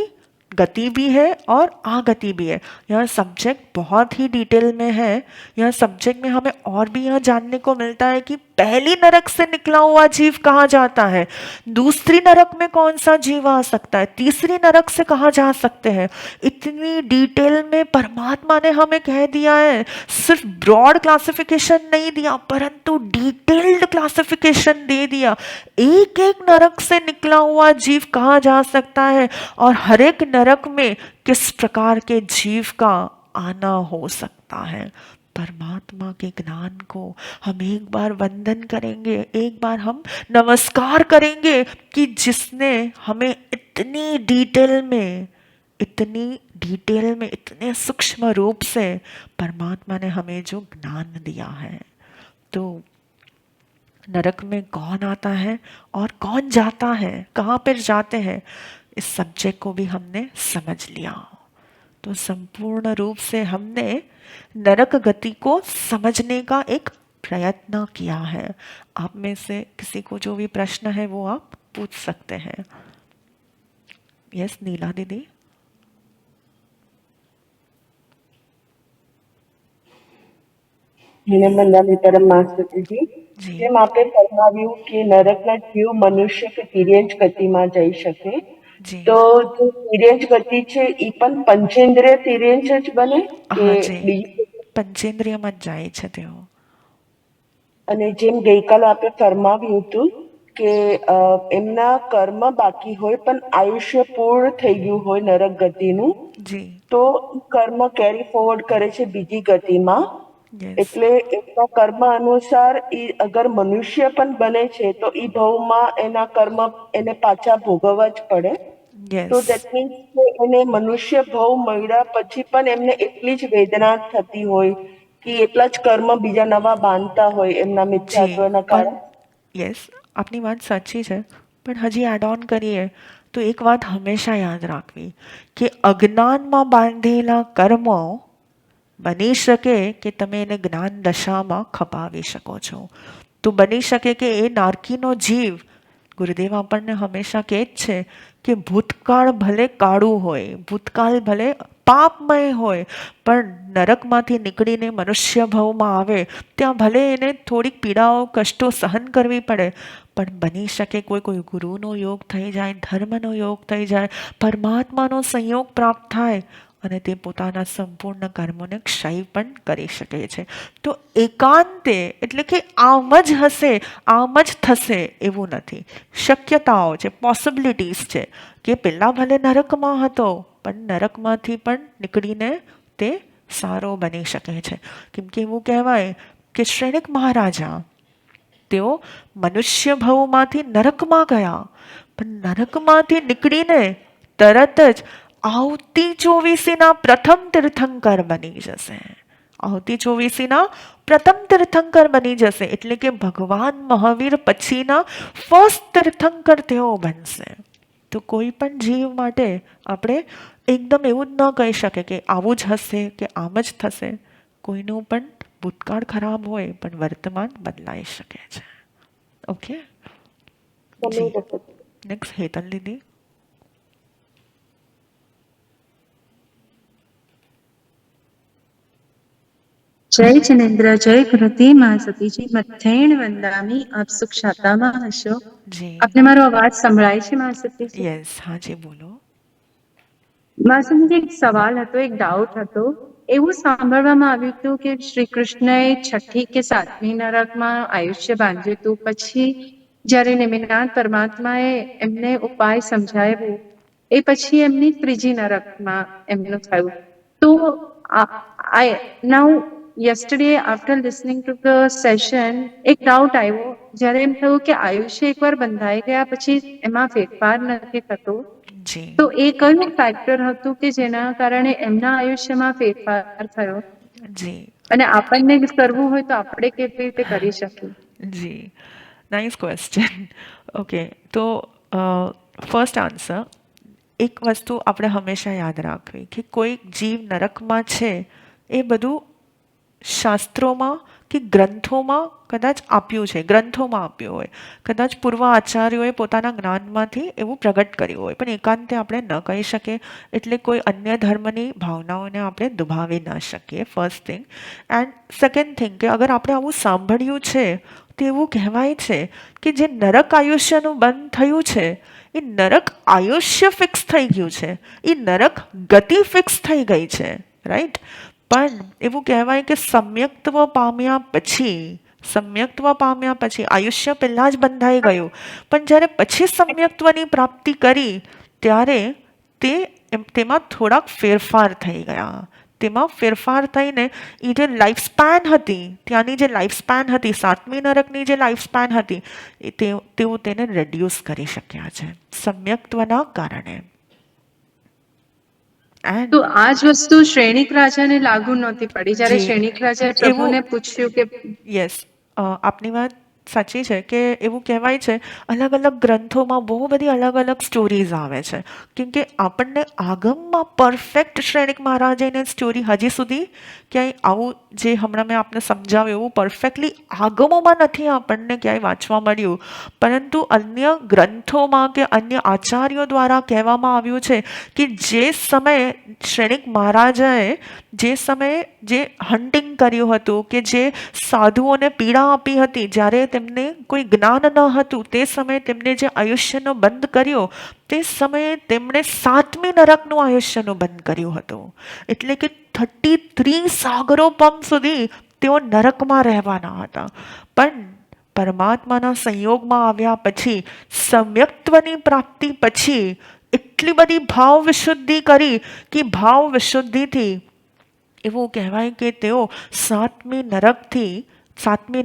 Speaker 1: गति भी है और आगति भी है। यह सब्जेक्ट बहुत ही डिटेल में है। यह सब्जेक्ट में हमें और भी यह जानने को मिलता है कि पहली नरक से निकला हुआ जीव कहाँ जाता है, दूसरी नरक में कौन सा जीव आ सकता है, तीसरी नरक से कहाँ जा सकते हैं। इतनी डिटेल में परमात्मा ने हमें कह दिया है। सिर्फ ब्रॉड क्लासिफिकेशन नहीं दिया, परंतु डिटेल्ड क्लासिफिकेशन दे दिया। एक एक नरक से निकला हुआ जीव कहाँ जा सकता है और हर एक नरक में किस प्रकार के जीव का आना हो सकता है। परमात्मा के ज्ञान को हम एक बार वंदन करेंगे, एक बार हम नमस्कार करेंगे कि जिसने हमें इतनी डिटेल में, इतने सूक्ष्म रूप से परमात्मा ने हमें जो ज्ञान दिया है। तो नरक में कौन आता है और कौन जाता है, कहाँ पर जाते हैं, इस सब्जेक्ट को भी हमने समझ लिया। तो संपूर्ण रूप से हमने नरक गति को समझने का एक प्रयत्न किया है। आप में से किसी को जो भी प्रश्न है वो आप पूछ सकते हैं। यस, नीला दीदी।
Speaker 2: પરમ માસ્ટરજી, જેમ આપણે ફરમાવ્યું કે નરકના જીવ મનુષ્ય કે તિર્યંચ ગતિમાં જઈ શકે, તો જે તિર્યંચ ગતિ છે એ પણ પંચેન્દ્રિય તિર્યંચ જ બને કે બીજું?
Speaker 1: પંચેન્દ્રિયમાં જ જાય છે તેઓ.
Speaker 2: અને જેમ ગઈકાલે આપણે ફરમાવ્યું હતું કે એમના કર્મ બાકી હોય પણ આયુષ્ય પૂર્ણ થઈ ગયું હોય નરક ગતિનું, તો કર્મ કેરી ફોરવર્ડ કરે છે બીજી ગતિમાં. એટલે એમના કર્મ અનુસાર ઈ અગર મનુષ્ય પણ બને છે તો ઈ ભવમાં એના કર્મ એને પાછા ભોગવવા જ પડે. તો દેટ મીન્સ કે એને મનુષ્ય ભવ મળ્યા પછી પણ એમને એટલી જ વેદના થતી હોય कि એટલા જ કર્મ બીજા નવા બાંધતા હોય એમના મિથ્યાત્વના કારણ.
Speaker 1: યસ, આપની વાત સાચી છે, પણ હજી એડ ઓન કરીએ તો એક વાત હંમેશા યાદ રાખવી કે અજ્ઞાનમાં બાંધેલા કર્મો બની શકે કે તમે એને જ્ઞાન દશામાં ખપાવી શકો છો. તો બની શકે કે એ નારકીનો જીવ, ગુરુદેવ આપણને હંમેશા કહે જ છે કે ભૂતકાળ ભલે કાળું હોય, ભૂતકાળ ભલે પાપમય હોય, પણ નરકમાંથી નીકળીને મનુષ્ય ભવમાં આવે ત્યાં ભલે એને થોડીક પીડાઓ, કષ્ટો સહન કરવી પડે, પણ બની શકે કોઈ ગુરુનો યોગ થઈ જાય, ધર્મનો યોગ થઈ જાય, પરમાત્માનો સંયોગ પ્રાપ્ત થાય અને તે પોતાના સંપૂર્ણ કર્મોને ક્ષય પણ કરી શકે છે. તો એકાંતે એટલે કે આમ જ હશે, આમ જ થશે એવું નથી. શક્યતાઓ છે, પોસિબિલિટીઝ છે કે પહેલાં ભલે નરકમાં હતો પણ નરકમાંથી પણ નીકળીને તે સારો બની શકે છે. કેમ કે એવું કહેવાય કે શ્રેણિક મહારાજા તેઓ મનુષ્ય ભવમાંથી નરકમાં ગયા, પણ નરકમાંથી નીકળીને તરત જ આવતી ચોવીસીના પ્રથમ તીર્થંકર બની જશે. આવતી ચોવીસીના પ્રથમ તીર્થંકર બની જશે, એટલે કે ભગવાન મહાવીર પછીના ફર્સ્ટ તીર્થંકર તેઓ બનશે. તો કોઈ પણ જીવ માટે આપણે એકદમ એવું જ ન કહી શકે કે આવું જ હશે કે આમ જ થશે. કોઈનું પણ ભૂતકાળ ખરાબ હોય પણ વર્તમાન બદલાઈ શકે છે. ઓકે, જી. નેક્સ્ટ હેતલ દીદી.
Speaker 3: જય જિનેન્દ્ર, જય કૃતિ માં સતીજી, મધ્યૈણ વંદામી આપ સુખ શાતામાં હશો.
Speaker 1: જી.
Speaker 3: આપને મારો અવાજ સંભળાય છે માં સતીજી?
Speaker 1: યસ, હા જી બોલો.
Speaker 3: માં સતીજી, એક સવાલ હતો, એક ડાઉટ હતો. એવું સાંભળવામાં આવ્યું હતું કે શ્રી કૃષ્ણએ 6ઠ્ઠી કે 7મી નરકમાં આયુષ્ય બાંધ્યું હતું, પછી જ્યારે નિમિનાથ પરમાત્માએ એમને ઉપાય સમજાવ્યું એ પછી એમની 3જી નરકમાં એમનું થયું. તો I now yesterday after listening to the session એક ડાઉટ આવ્યો, જ્યારે એમ થયું કે આયુષ્ય એકવાર બંધાઈ ગયા પછી એમાં ફેરફાર નથી થતો, તો એ કયું ફેક્ટર હતું કે જેના કારણે એમના આયુષ્યમાં ફેરફાર થયો?
Speaker 1: જી.
Speaker 3: અને આપણને કરવું હોય તો આપણે કેવી રીતે કરી શકીએ?
Speaker 1: જી, નાઇસ ક્વેશ્ચન. ઓકે, તો ફર્સ્ટ આન્સર, એક વસ્તુ આપણે હંમેશા યાદ રાખવી કે કોઈ જીવ નરકમાં છે એ બધું શાસ્ત્રોમાં કે ગ્રંથોમાં કદાચ આપ્યું છે, ગ્રંથોમાં આપ્યું હોય, કદાચ પૂર્વ આચાર્યોએ પોતાના જ્ઞાનમાંથી એવું પ્રગટ કર્યું હોય, પણ એકાંતે આપણે ન કહી શકીએ, એટલે કોઈ અન્ય ધર્મની ભાવનાઓને આપણે દુભાવી ન શકીએ, first thing. And second thing કે અગર આપણે આવું સાંભળ્યું છે તો એવું કહેવાય છે કે જે નરક આયુષ્યનું બંધ થયું છે એ નરક આયુષ્ય ફિક્સ થઈ ગયું છે, એ નરક ગતિ ફિક્સ થઈ ગઈ છે, રાઈટ? પણ એવું કહેવાય કે સમ્યક્ત્વ પામ્યા પછી આયુષ્ય પહેલાં જ બંધાઈ ગયું, પણ જ્યારે પછી સમ્યક્ત્વની પ્રાપ્તિ કરી ત્યારે તેમાં થોડાક ફેરફાર થઈ ગયા. તેમાં ફેરફાર થઈને એ જે લાઈફ સ્પેન હતી, ત્યાંની જે લાઈફ સ્પેન હતી, 7મી નરકની જે લાઈફ સ્પેન હતી, તેઓ તેને રેડ્યુસ કરી શક્યા છે સમ્યક્ત્વના કારણે.
Speaker 3: તો આ જ વસ્તુ શ્રેણિક રાજાને લાગુ નહોતી પડી, જ્યારે શ્રેણિક રાજાએ પ્રભુને પૂછ્યું કે
Speaker 1: યસ, આપની વાત સાચી છે કે એવું કહેવાય છે, અલગ અલગ ગ્રંથોમાં બહુ બધી અલગ અલગ સ્ટોરીઝ આવે છે, કેમ કે આપણને આગમમાં પરફેક્ટ શ્રેણિક મહારાજની સ્ટોરી હજી સુધી ક્યાંય આવું જે હમણાં મેં આપને સમજાવ્યું એવું પરફેક્ટલી આગમોમાં નથી આપણને ક્યાંય વાંચવા મળ્યું, પરંતુ અન્ય ગ્રંથોમાં કે અન્ય આચાર્યો દ્વારા કહેવામાં આવ્યું છે કે જે સમયે શ્રેણિક મહારાજાએ જે સમયે જે હન્ટિંગ કર્યું હતું, કે જે સાધુઓને પીડા આપી હતી, જ્યારે તેમને કોઈ જ્ઞાન ન હતું, તે સમયે તેમને જે આયુષ્યનો બંધ કર્યો, તે સમયે તેમણે 7મી નરકનું આયુષ્યનો બંધ કર્યું હતું. એટલે કે 33 સાગરો પંપ સુધી તેઓ નરકમાં રહેવાના હતા. પણ પરમાત્માના સંયોગમાં આવ્યા પછી, સમ્યક્ત્વની પ્રાપ્તિ પછી એટલી બધી ભાવ વિશુદ્ધિ કરી કે ભાવ વિશુદ્ધિથી એવું કહેવાય કે તેઓ 7મી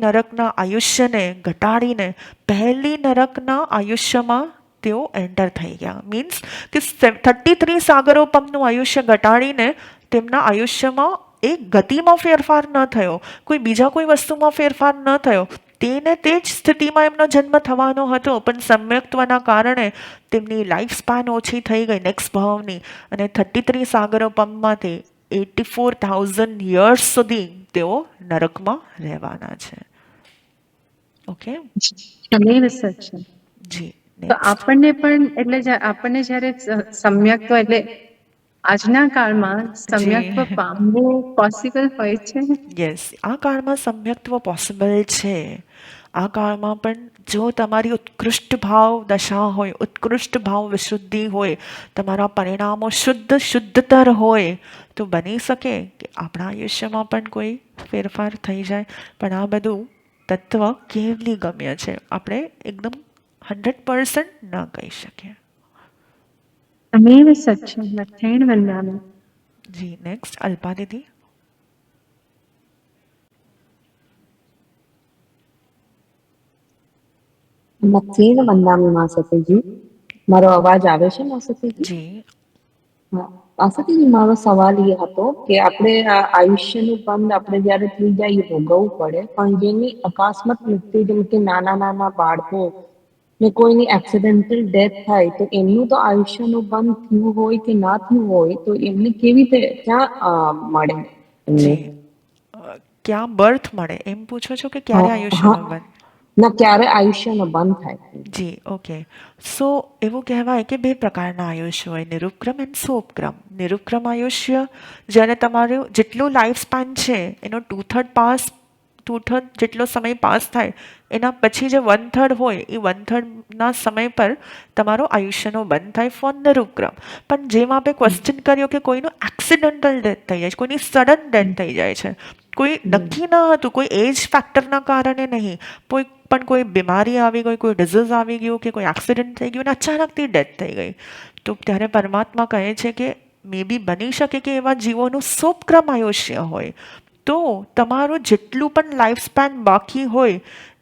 Speaker 1: નરકના આયુષ્યને ઘટાડીને પહેલી નરકના આયુષ્યમાં તેઓ એન્ટર થઈ ગયા. મીન્સ કે 33 સાગરો પંપનું આયુષ્ય ઘટાડીને તેમના આયુષ્યમાં એક ગતિમાં ફેરફાર ન થયો, કોઈ બીજા કોઈ વસ્તુમાં ફેરફાર ન થયો, તેને તે જ સ્થિતિમાં એમનો જન્મ થવાનો હતો, પણ સમ્યક્ત્વના કારણે તેમની લાઈફ સ્પાન ઓછી થઈ ગઈ નેક્સ્ટ ભાવની, અને 33 સાગરો પંપમાંથી 84,000 યર્સ સુધી તેઓ નરકમાં રહેવાના છે. ઓકે, જી.
Speaker 3: તો આપણને પણ એટલે આપણને જ્યારે સમ્યક્ત્વ એટલે આજના કાળમાં સમ્યક્ત્વ પામવું પોસિબલ હોય છે?
Speaker 1: યસ, આ કાળમાં સમ્યક્ત્વ પોસિબલ છે. આ કાળમાં પણ જો તમારી ઉત્કૃષ્ટ ભાવ દશા હોય, ઉત્કૃષ્ટ ભાવ વિશુદ્ધિ હોય, તમારા પરિણામો શુદ્ધતર હોય, તો બની શકે કે આપણા આયુષ્યમાં પણ કોઈ ફેરફાર થઈ જાય. પણ આ બધું તત્વ કેવલી ગમ્ય છે, આપણે એકદમ 100% ન કહી શકીએ.
Speaker 3: તમેવ સત્યમ મધ્યૈણ વંદામી.
Speaker 1: જી, નેક્સ્ટ અલ્પા દીદી.
Speaker 4: નથી ને વંદામી માસતીજી, મારો અવાજ આવે છે માસતીજી?
Speaker 1: જી
Speaker 4: હા, માસતીજી મારો સવાલ એ હતો કે આપણે આ આયુષ્યનું બંધ આપણે જ્યારે થઈ જાય એ ભોગવવું પડે, પણ જેની અકસ્માત મૃત્યુ જેમ કે નાના નાના બાળકો ને કોઈની એક્સિડેન્ટલ ડેથ થાય તો એમનું તો આયુષ્યનું બંધ થયું હોય કે ના થયું હોય તો એમને કેવી રીતે ક્યાં મળે એમને?
Speaker 1: જી ક્યાં બર્થ મળે એમ પૂછો છો કે ક્યારે
Speaker 4: હા
Speaker 1: આયુષ્યનો
Speaker 4: હા,
Speaker 1: બંધ?
Speaker 4: ના ક્યારે આયુષ્યનો બંધ થાય?
Speaker 1: જી ઓકે. સો એવું કહેવાય કે બે પ્રકારના આયુષ્ય હોય, નિરુપક્રમ એન્ડ સોપક્રમ. નિરુપક્રમ આયુષ્ય જ્યારે તમારું જેટલું લાઈફ સ્પાન છે એનો 2/3 જેટલો સમય પાસ થાય એના પછી જે 1/3 હોય એ 1/3ના સમય પર તમારો આયુષ્યનો બંધ થાય ફોર નિરુપક્રમ. પણ જેમ આપણે ક્વેશ્ચન કર્યો કે કોઈનું એક્સિડન્ટલ ડેથ થઈ જાય છે, કોઈની સડન ડેથ થઈ જાય છે, કોઈ નક્કી ન હતું, કોઈ એજ ફેક્ટરના કારણે નહીં, કોઈ બીમારી આવી ગઈ, કોઈ ડિઝીઝ આવી ગયું કે કોઈ એક્સિડન્ટ થઈ ગયું અને અચાનકથી ડેથ થઈ ગઈ, તો ત્યારે પરમાત્મા કહે છે કે મે બી બની શકે કે એવા જીવોનું સોપક્રમ આયુષ્ય હોય. તો તમારું જેટલું પણ લાઈફ સ્પેન બાકી હોય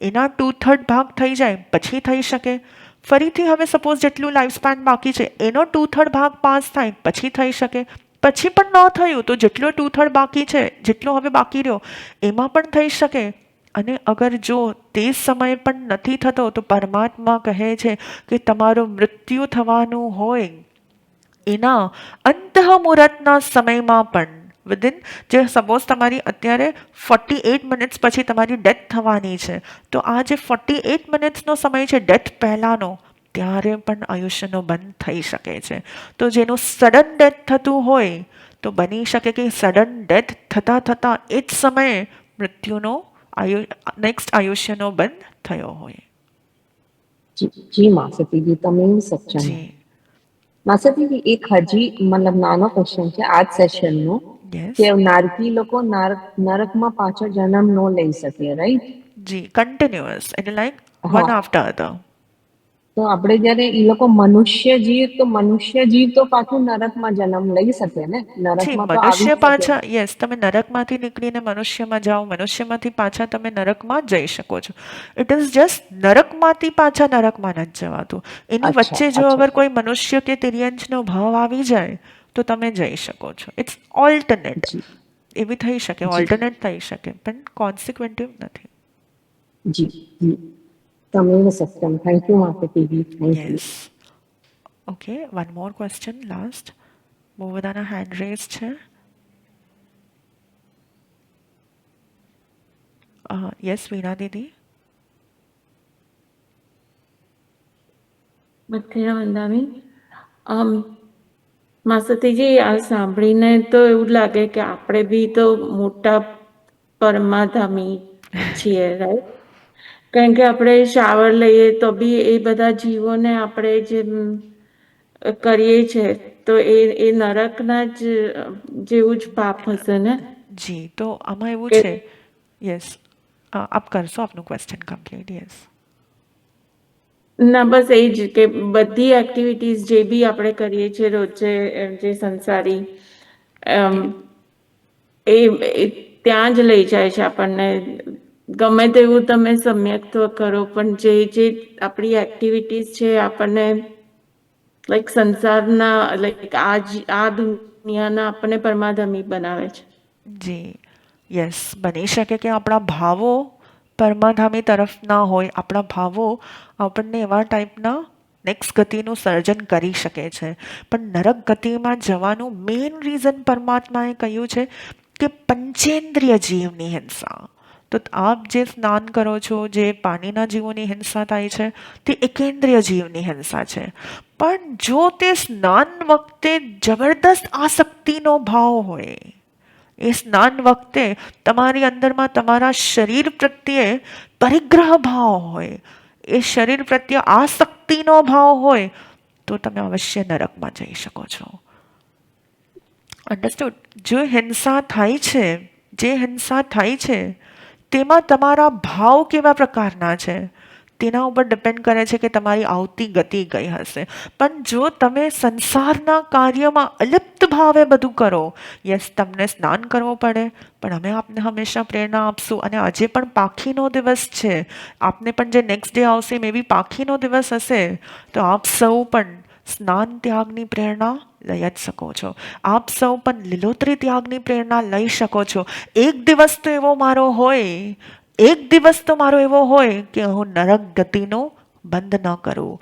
Speaker 1: એના 2/3 ભાગ થઈ જાય પછી થઈ શકે. ફરીથી હવે સપોઝ જેટલું લાઈફ સ્પેન બાકી છે એનો 2/3 ભાગ પાસ થાય પછી થઈ શકે. પછી પણ ન થયું તો જેટલો 2/3 બાકી છે, જેટલો હવે બાકી રહ્યો એમાં પણ થઈ શકે. અને અગર જો તે સમયે પણ નથી થતો તો પરમાત્મા કહે છે કે તમારું મૃત્યુ થવાનું હોય એના અંતઃ મુહૂર્તના સમયમાં પણ વિધિન જે સપોઝ તમારી અત્યારે 48 મિનિટ્સ પછી તમારી ડેથ થવાની છે, તો આ જે 48 મિનિટ્સનો સમય છે ડેથ પહેલાંનો, ત્યારે પણ આયુષ્યનો બંધ થઈ શકે છે. તો જેનું સડન ડેથ થતું હોય તો બની શકે કે સડન ડેથ થતાં થતાં એ જ સમયે મૃત્યુનો નેક્સ્ટ આયુષ્યનો બંધ થયો હોય.
Speaker 4: જી માસતીજી, તમે સક્ષમ.
Speaker 1: જી
Speaker 4: માસતીજી એક હજી મતલબ નાનો ક્વેશ્ચન છે આજ સેશનનો,
Speaker 1: યસ
Speaker 4: કે નારકી લોકો નરકમાં પાછો જન્મ ન લઈ શકે, રાઈટ?
Speaker 1: જી કન્ટિન્યુઅસ એટલે લાઈક વન
Speaker 4: હા,
Speaker 1: આફ્ટર અધર.
Speaker 4: તો આપણે જયારે એ લોકો મનુષ્ય જીવ તો પાછું નરકમાં જન્મ લઈ શકે ને,
Speaker 1: જી
Speaker 4: નરકમાં તો આવી
Speaker 1: મનુષ્ય
Speaker 4: જ શકે
Speaker 1: પાછા
Speaker 4: ને?
Speaker 1: યસ, તમે નરકમાંથી નીકળીને મનુષ્યમાં જાઓ, મનુષ્યમાંથી પાછા તમે નરકમાં જઈ શકો છો. ઇટ ઇઝ જસ્ટ નરકમાંથી પાછા નરકમાં નથી જવાતું. એની
Speaker 4: અચ્છા
Speaker 1: વચ્ચે જો
Speaker 4: અચ્છા.
Speaker 1: અગર કોઈ મનુષ્ય કે તિર્યંશનો ભાવ આવી જાય તો તમે જઈ શકો છો. It's alternate.
Speaker 4: જી
Speaker 1: એવી થઈ શકે,
Speaker 4: જી
Speaker 1: ઓલ્ટરનેટ થઈ શકે, પણ કોન્સિક્વન્ટિવ નથી.
Speaker 4: જી જી, તમે સક્ષમ. થેન્ક યુ માસતીજી, thank you.
Speaker 1: Yes okay, one more question last. બહુ બધાના હેન્ડ રેઝ છે. યસ વીણા દીદી.
Speaker 5: મથેરા વંદામી. માસતીજી, આ સાંભળીને તો એવું લાગે કે આપણે બી તો મોટા પરમાધામી છીએ, રાઈટ? કારણ કે આપણે શાવર લઈએ તો બી એ બધા જીવોને આપણે જેમ કરીએ છીએ તો એ નરકના જ જેવું જ પાપ હશે ને?
Speaker 1: જી તો આમાં એવું
Speaker 5: કે
Speaker 1: છે, યસ આપ કરશો આપનું ક્વેશ્ચન કમ્પ્લીટ. યસ
Speaker 5: ના, બસ એ જ કે બધી એક્ટિવિટીઝ જે બી આપણે કરીએ છીએ રોજે, જે સંસારી, એ ત્યાં જ લઈ જાય છે આપણને. ગમે તેવું તમે સમ્યક્ત્વ કરો પણ જે આપણી એક્ટિવિટીઝ છે આપણને લાઈક સંસારના લાઈક આ દુનિયાના આપણને પરમાધમી બનાવે છે.
Speaker 1: જી યસ, બની શકે કે આપણા ભાવો પરમાધામી તરફના હોય, આપણા ભાવો આપણને એવા ટાઈપના નેક્સ્ટ ગતિનું સર્જન કરી શકે છે. પણ નરક ગતિમાં જવાનું મેઇન રીઝન પરમાત્માએ કહ્યું છે કે પંચેન્દ્રિય જીવની હિંસા. તો આપ જે સ્નાન કરો છો, જે પાણીના જીવોની હિંસા થાય છે, તે એકેન્દ્રિય જીવની હિંસા છે. પણ જો તે સ્નાન વખતે જબરદસ્ત આસક્તિનો ભાવ હોય, એ સ્નાન વખતે તમારી અંદરમાં તમારા શરીર પ્રત્યે પરિગ્રહ ભાવ હોય, એ શરીર પ્રત્યે આસક્તિનો ભાવ હોય, તો તમે અવશ્ય નરકમાં જઈ શકો છો. અન્ડરસ્ટુડ? જે હિંસા થાય છે તેમાં તમારા ભાવ કેવા પ્રકારના છે તેના ઉપર ડિપેન્ડ કરે છે કે તમારી આવતી ગતિ કઈ હશે. પણ જો તમે સંસારના કાર્યમાં અલિપ્ત ભાવે બધું કરો, યસ તમને સ્નાન કરવું પડે, પણ અમે આપને હંમેશા પ્રેરણા આપશું. અને આજે પણ પાખીનો દિવસ છે, આપને પણ જે નેક્સ્ટ ડે આવશે મે બી પાખીનો દિવસ હશે, તો આપ સૌ પણ સ્નાન ત્યાગની પ્રેરણા લઈ જ શકો છો. આપ સૌ પણ લીલોતરી ત્યાગની પ્રેરણા લઈ શકો છો. એક દિવસ તો એવો મારો હોય, એક દિવસ તો મારો એવો હોય કે હું નરક ગતિનો બંધ ન કરું.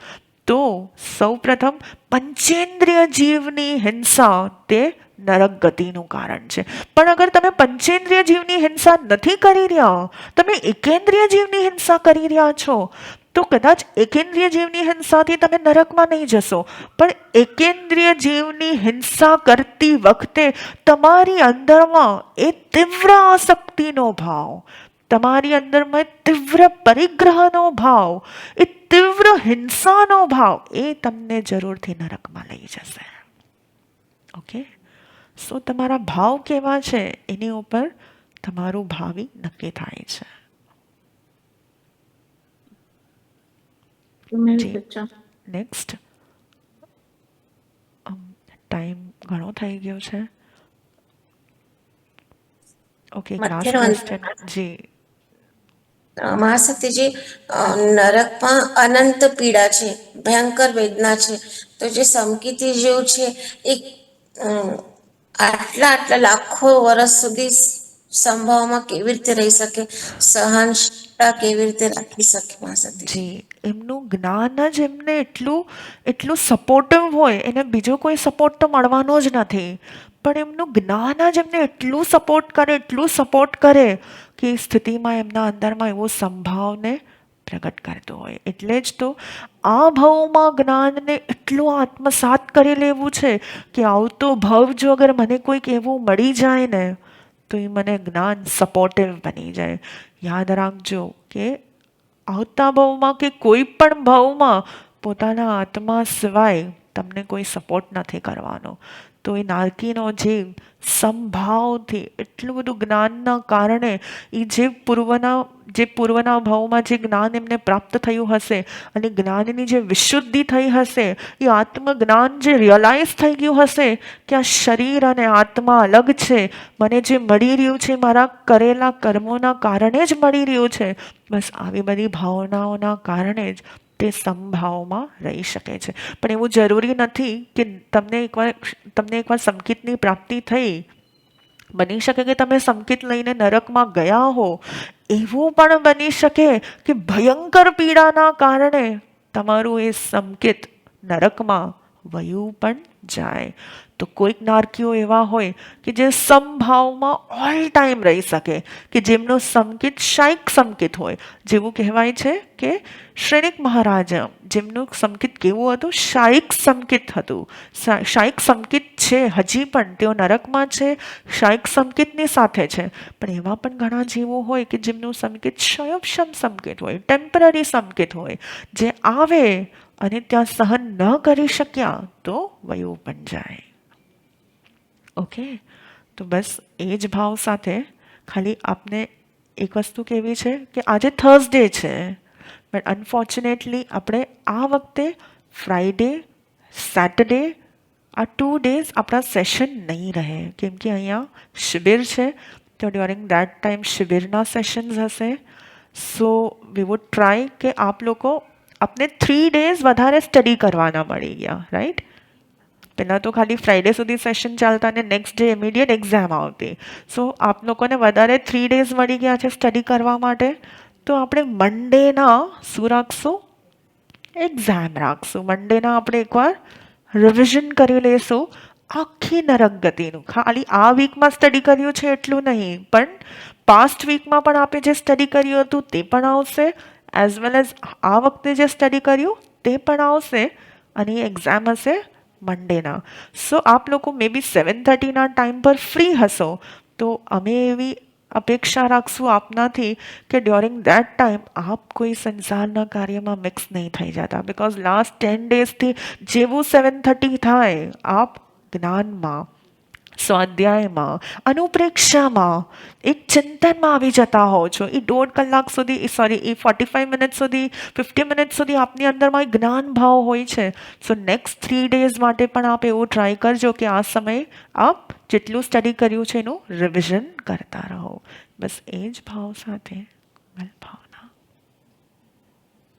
Speaker 1: તો સૌ પ્રથમ પંચેન્દ્રિય જીવની હિંસા તે નરક ગતિનું કારણ છે. પણ અગર તમે પંચેન્દ્રિય જીવની હિંસા નથી કરી રહ્યા, તમે એકેન્દ્રિય જીવની હિંસા કરી રહ્યા છો, તો કદાચ એકેન્દ્રિય જીવની હિંસાથી તમે નરકમાં નહીં જશો, પણ એકેન્દ્રિય જીવની હિંસા કરતી વખતે તમારી અંદરમાં એ તીવ્ર આસક્તિનો ભાવ, તમારી અંદરમાં તીવ્ર પરિગ્રહનો ભાવ, એ તીવ્ર હિંસાનો ભાવ, એ તમને જરૂરથી નરકમાં લઈ જશે. ઓકે, સો તમારા ભાવ કેવા છે એની ઉપર તમારું ભાવિ નક્કી થાય છે. નેક્સ્ટ, ટાઈમ ઘણો થઈ ગયો છે. Okay, last question. જી
Speaker 6: મહાશક્તિજી, નરકમાં અનંત પીડા છે, ભયંકર વેદના છે, તો જે સમકીતી જેવું છે એ આટલા આટલા લાખો વર્ષ સુધી સંભાવમાં કેવી રીતે રહી શકે, સહનશીલતા કેવી રીતે રાખી શકે મહાશક્તિજી?
Speaker 1: જી, એમનું જ્ઞાન જ એમને એટલું સપોર્ટિવ હોય, એને બીજો કોઈ સપોર્ટ તો મળવાનો જ નથી, પણ એમનું જ્ઞાન જ એમને એટલું સપોર્ટ કરે કે એ સ્થિતિમાં એમના અંદરમાં એવો સંભાવને પ્રગટ કરતો હોય. એટલે જ તો આ ભાવમાં જ્ઞાનને એટલું આત્મસાત કરી લેવું છે કે આવતો ભાવ જો અગર મને કોઈક એવું મળી જાય ને, તો એ મને જ્ઞાન સપોર્ટિવ બની જાય. યાદ રાખજો કે આવતા ભાવમાં કે કોઈ પણ ભાવમાં પોતાના આત્મા સિવાય તમને કોઈ સપોર્ટ નથી કરવાનો. તો એ નારકીનો જીવ સંભાવથી એટલું બધું જ્ઞાનના કારણે એ જે પૂર્વના ભાવમાં જે જ્ઞાન એમને પ્રાપ્ત થયું હશે અને જ્ઞાનની જે વિશુદ્ધિ થઈ હશે, એ આત્મજ્ઞાન જે રિયલાઇઝ થઈ ગયું હશે કે આ શરીર અને આત્મા અલગ છે, મને જે મળી રહ્યું છે મારા કરેલા કર્મોના કારણે જ મળી રહ્યું છે, બસ આવી બધી ભાવનાઓના કારણે જ તે સંભાવમાં રહી શકે છે. પણ એવું જરૂરી નથી કે તમને એકવાર સંકિતની પ્રાપ્તિ થઈ, બની શકે કે તમે સંકિત લઈને નરકમાં ગયા હો, એવું પણ બની શકે કે ભયંકર પીડાના કારણે તમારું એ સંકિત નરકમાં વયું પણ જાય. તો કોઈક નારકીઓ એવા હોય કે જે સંભાવમાં ઓલ ટાઈમ રહી શકે, કે જેમનું સંકિત શાયિક સંકિત હોય. જેવું કહેવાય છે કે શ્રેણિક મહારાજા, જેમનું સંકિત કેવું હતું? શાયિક સંકિત હતું. શાયિક સંકિત છે હજી પણ, તેઓ નરકમાં છે, શાયિક સંકિતની સાથે છે. પણ એવા પણ ઘણા જીવો હોય કે જેમનું સંકિત ક્ષયક્ષમ સંકિત હોય, ટેમ્પરરી સંકિત હોય, જે આવે અને ત્યાં સહન ન કરી શક્યા તો વયું પણ જાય. ઓકે, તો બસ એ જ ભાવ સાથે ખાલી આપને એક વસ્તુ કહેવી છે કે આજે થર્સડે છે, પણ અનફોર્ચ્યુનેટલી આપણે આ વખતે ફ્રાઈડે, સેટરડે, આ 2 days આપણા સેશન નહીં રહે, કેમ કે અહીંયા શિબિર છે. તો ડ્યુરિંગ દેટ ટાઈમ શિબિરના સેશન્સ હશે. સો વી વુડ ટ્રાય કે આપ લોકો આપને 3 days વધારે સ્ટડી કરવાના મળી ગયા, રાઈટ? પહેલાં તો ખાલી ફ્રાઈડે સુધી સેશન ચાલતા અને નેક્સ્ટ ડે ઇમિડિયેટ એક્ઝામ આવતી. સો આપ લોકોને વધારે 3 days મળી ગયા છે સ્ટડી કરવા માટે. તો આપણે મંડેના શું રાખશું? એક્ઝામ રાખશું. મંડેના આપણે એકવાર રિવિઝન કરી લઈશું આખી નરક ગતિનું. ખાલી આ વીકમાં સ્ટડી કર્યું છે એટલું નહીં, પણ પાસ્ટ વીકમાં પણ આપણે જે સ્ટડી કર્યું હતું તે પણ આવશે, એઝ વેલ એઝ આ વખતે જે સ્ટડી કર્યું તે પણ આવશે, અને એક્ઝામ હશે મંડેના. સો આપ લોકો મે બી 7:30ના ટાઈમ પર ફ્રી હશો, તો અમે એવી અપેક્ષા રાખશું આપનાથી કે ડ્યુરિંગ દેટ ટાઈમ આપ કોઈ સંસારના કાર્યમાં મિક્સ નહીં થઈ જતા. બિકોઝ લાસ્ટ 10 daysથી જેવું 7:30 થાય આપ જ્ઞાનમાં, સ્વાધ્યાયમાં, અનુપ્રેક્ષામાં, એક ચિંતનમાં આવી જતા હો છો. એ 1.5 કલાક સુધી, સોરી, એ 45 મિનિટ સુધી, 50 મિનિટ સુધી આપની અંદરમાં એક જ્ઞાન ભાવ હોય છે. સો નેક્સ્ટ 3 ડેઝ માટે પણ આપ એવું ટ્રાય કરજો કે આ સમયે આપ જેટલું સ્ટડી કર્યું છે એનું રિવિઝન કરતા રહો. બસ એ જ ભાવ સાથે વેલ ભાવ.